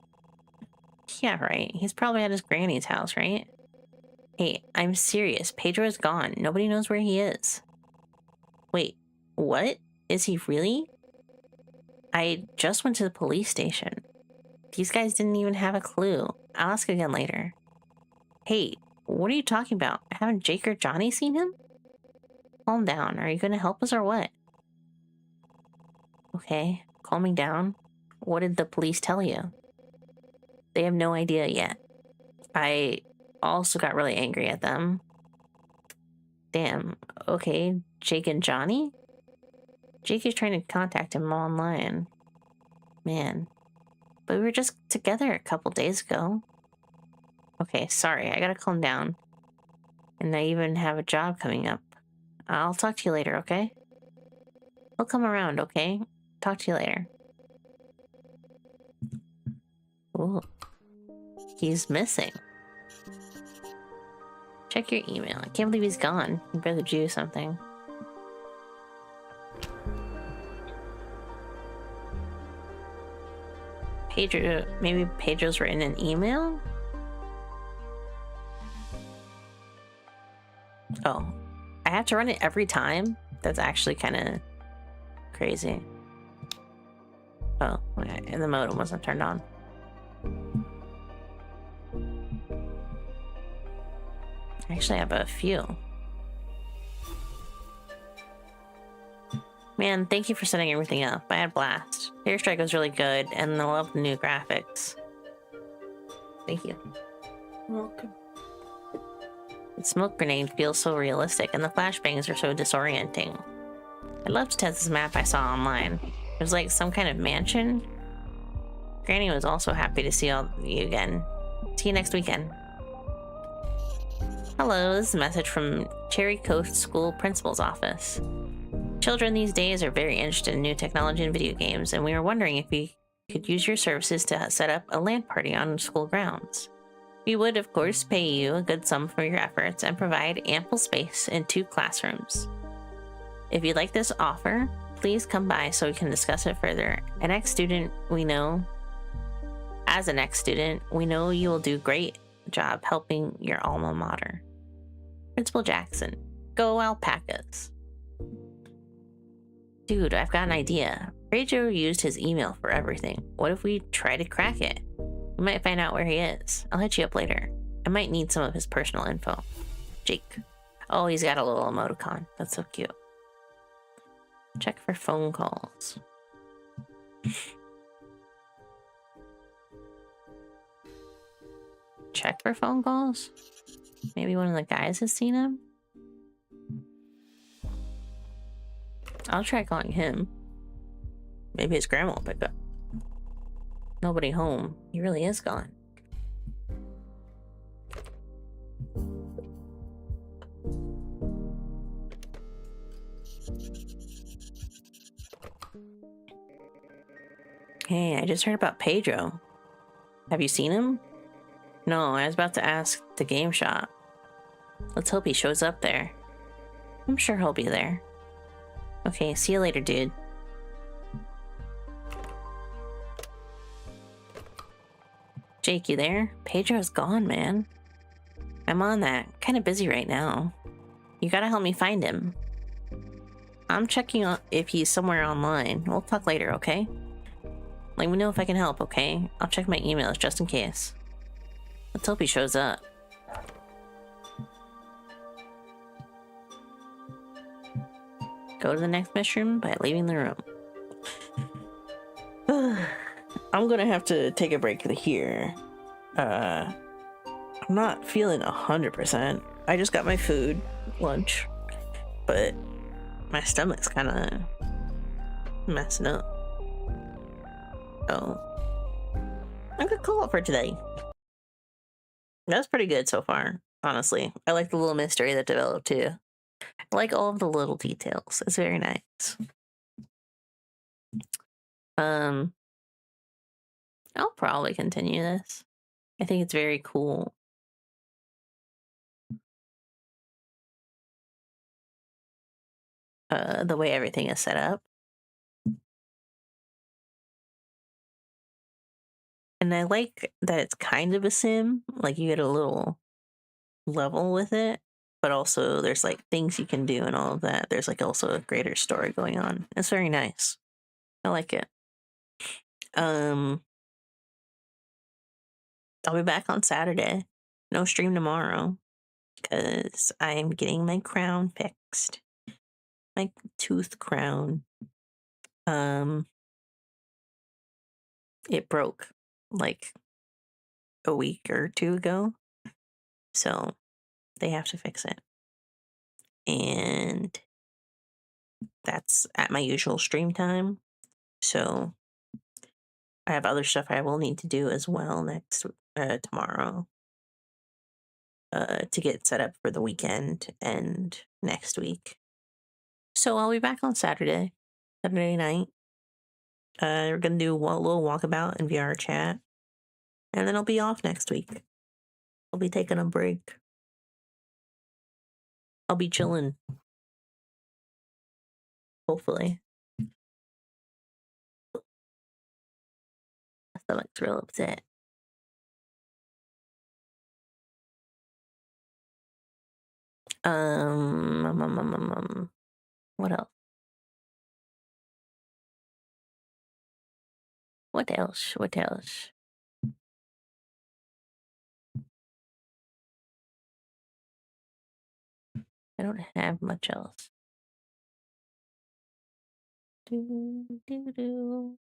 Speaker 1: Yeah, right. He's probably at his granny's house, right? Hey, I'm serious. Pedro is gone. Nobody knows where he is. Wait, what? Is he really? I just went to the police station. These guys didn't even have a clue. I'll ask again later. Hey, what are you talking about? Haven't Jake or Johnny seen him? Calm down. Are you going to help us or what? Okay, calming down. What did the police tell you? They have no idea yet. I also got really angry at them. Damn. Okay, Jake and Johnny? Jake is trying to contact him online. Man. But we were just together a couple days ago. Okay, sorry. I gotta calm down. And I even have a job coming up. I'll talk to you later, okay? I'll come around, okay? Talk to you later. Ooh. He's missing. Check your email. I can't believe he's gone. You better do something. Pedro, maybe Pedro's written an email? Oh, I have to run it every time? That's actually kind of crazy. Oh, and the modem wasn't turned on. Actually, I have a few. Man, thank you for setting everything up. I had a blast. Airstrike was really good, and I love the new graphics. Thank you.
Speaker 2: Welcome.
Speaker 1: The smoke grenade feels so realistic, and the flashbangs are so disorienting. I'd love to test this map I saw online. It was like some kind of mansion. Granny was also happy to see all you again. See you next weekend. Hello, this is a message from Cherry Coast School Principal's office. Children these days are very interested in new technology and video games, and we were wondering if we could use your services to set up a LAN party on school grounds. We would, of course, pay you a good sum for your efforts and provide ample space in 2 classrooms. If you'd like this offer, please come by so we can discuss it further. As a next student, we know you will do a great job helping your alma mater. Principal Jackson, go Alpacas. Dude, I've got an idea. Pedro used his email for everything. What if we try to crack it? We might find out where he is. I'll hit you up later. I might need some of his personal info. Jake. Oh, he's got a little emoticon. That's so cute. Check for phone calls. Check for phone calls? Maybe one of the guys has seen him? I'll try calling him. Maybe his grandma will pick up. Nobody home. He really is gone. Hey, I just heard about Pedro. Have you seen him? No, I was about to ask the game shop. Let's hope he shows up there. I'm sure he'll be there. Okay, see you later, dude. Jake, you there? Pedro's gone, man. I'm on that. Kind of busy right now. You gotta help me find him. I'm checking out if he's somewhere online. We'll talk later, okay? Let me know if I can help, okay? I'll check my emails just in case. Let's hope he shows up. Go to the next mission by leaving the room. I'm gonna have to take a break here. I'm not feeling 100%. I just got my food, lunch, but my stomach's kind of messing up. So, a good call for today. That's pretty good so far, honestly. I like the little mystery that developed too. I like all of the little details. It's very nice. I'll probably continue this. I think it's very cool. The way everything is set up. And I like that it's kind of a sim. Like you get a little level with it, but also there's like things you can do and all of that. There's like also a greater story going on. It's very nice. I like it. I'll be back on Saturday. No stream tomorrow because I'm getting my crown fixed. My tooth crown. It broke like a week or two ago. So they have to fix it. And that's at my usual stream time. So I have other stuff I will need to do as well tomorrow to get set up for the weekend and next week. So I'll be back on Saturday night. We're gonna do a little walkabout in VR chat, and then I'll be off next week. I'll be taking a break. I'll be chilling. Hopefully. My stomach's real upset. What else? What else? What else? I don't have much else. Do, do, do.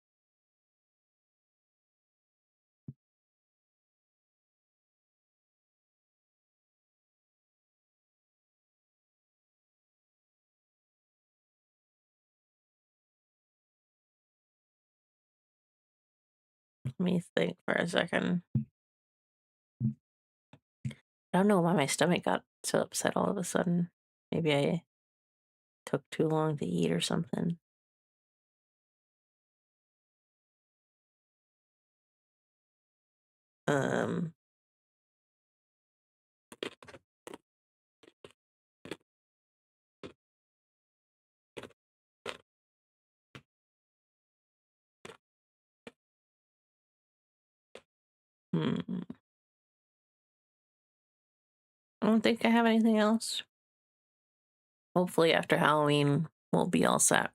Speaker 1: Let me think for a second. I don't know why my stomach got so upset all of a sudden. Maybe I took too long to eat or something. Um, I don't think I have anything else. Hopefully after Halloween, we'll be all set.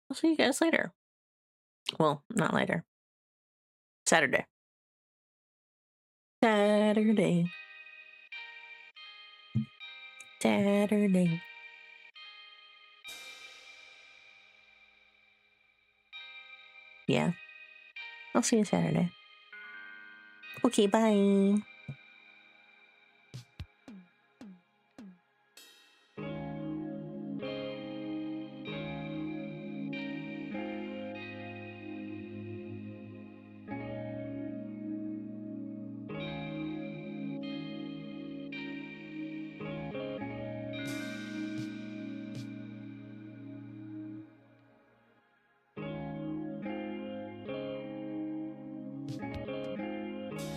Speaker 1: I'll see you guys later. Well, not later. Saturday. Saturday. Saturday. Yeah. I'll see you Saturday. Okay, bye.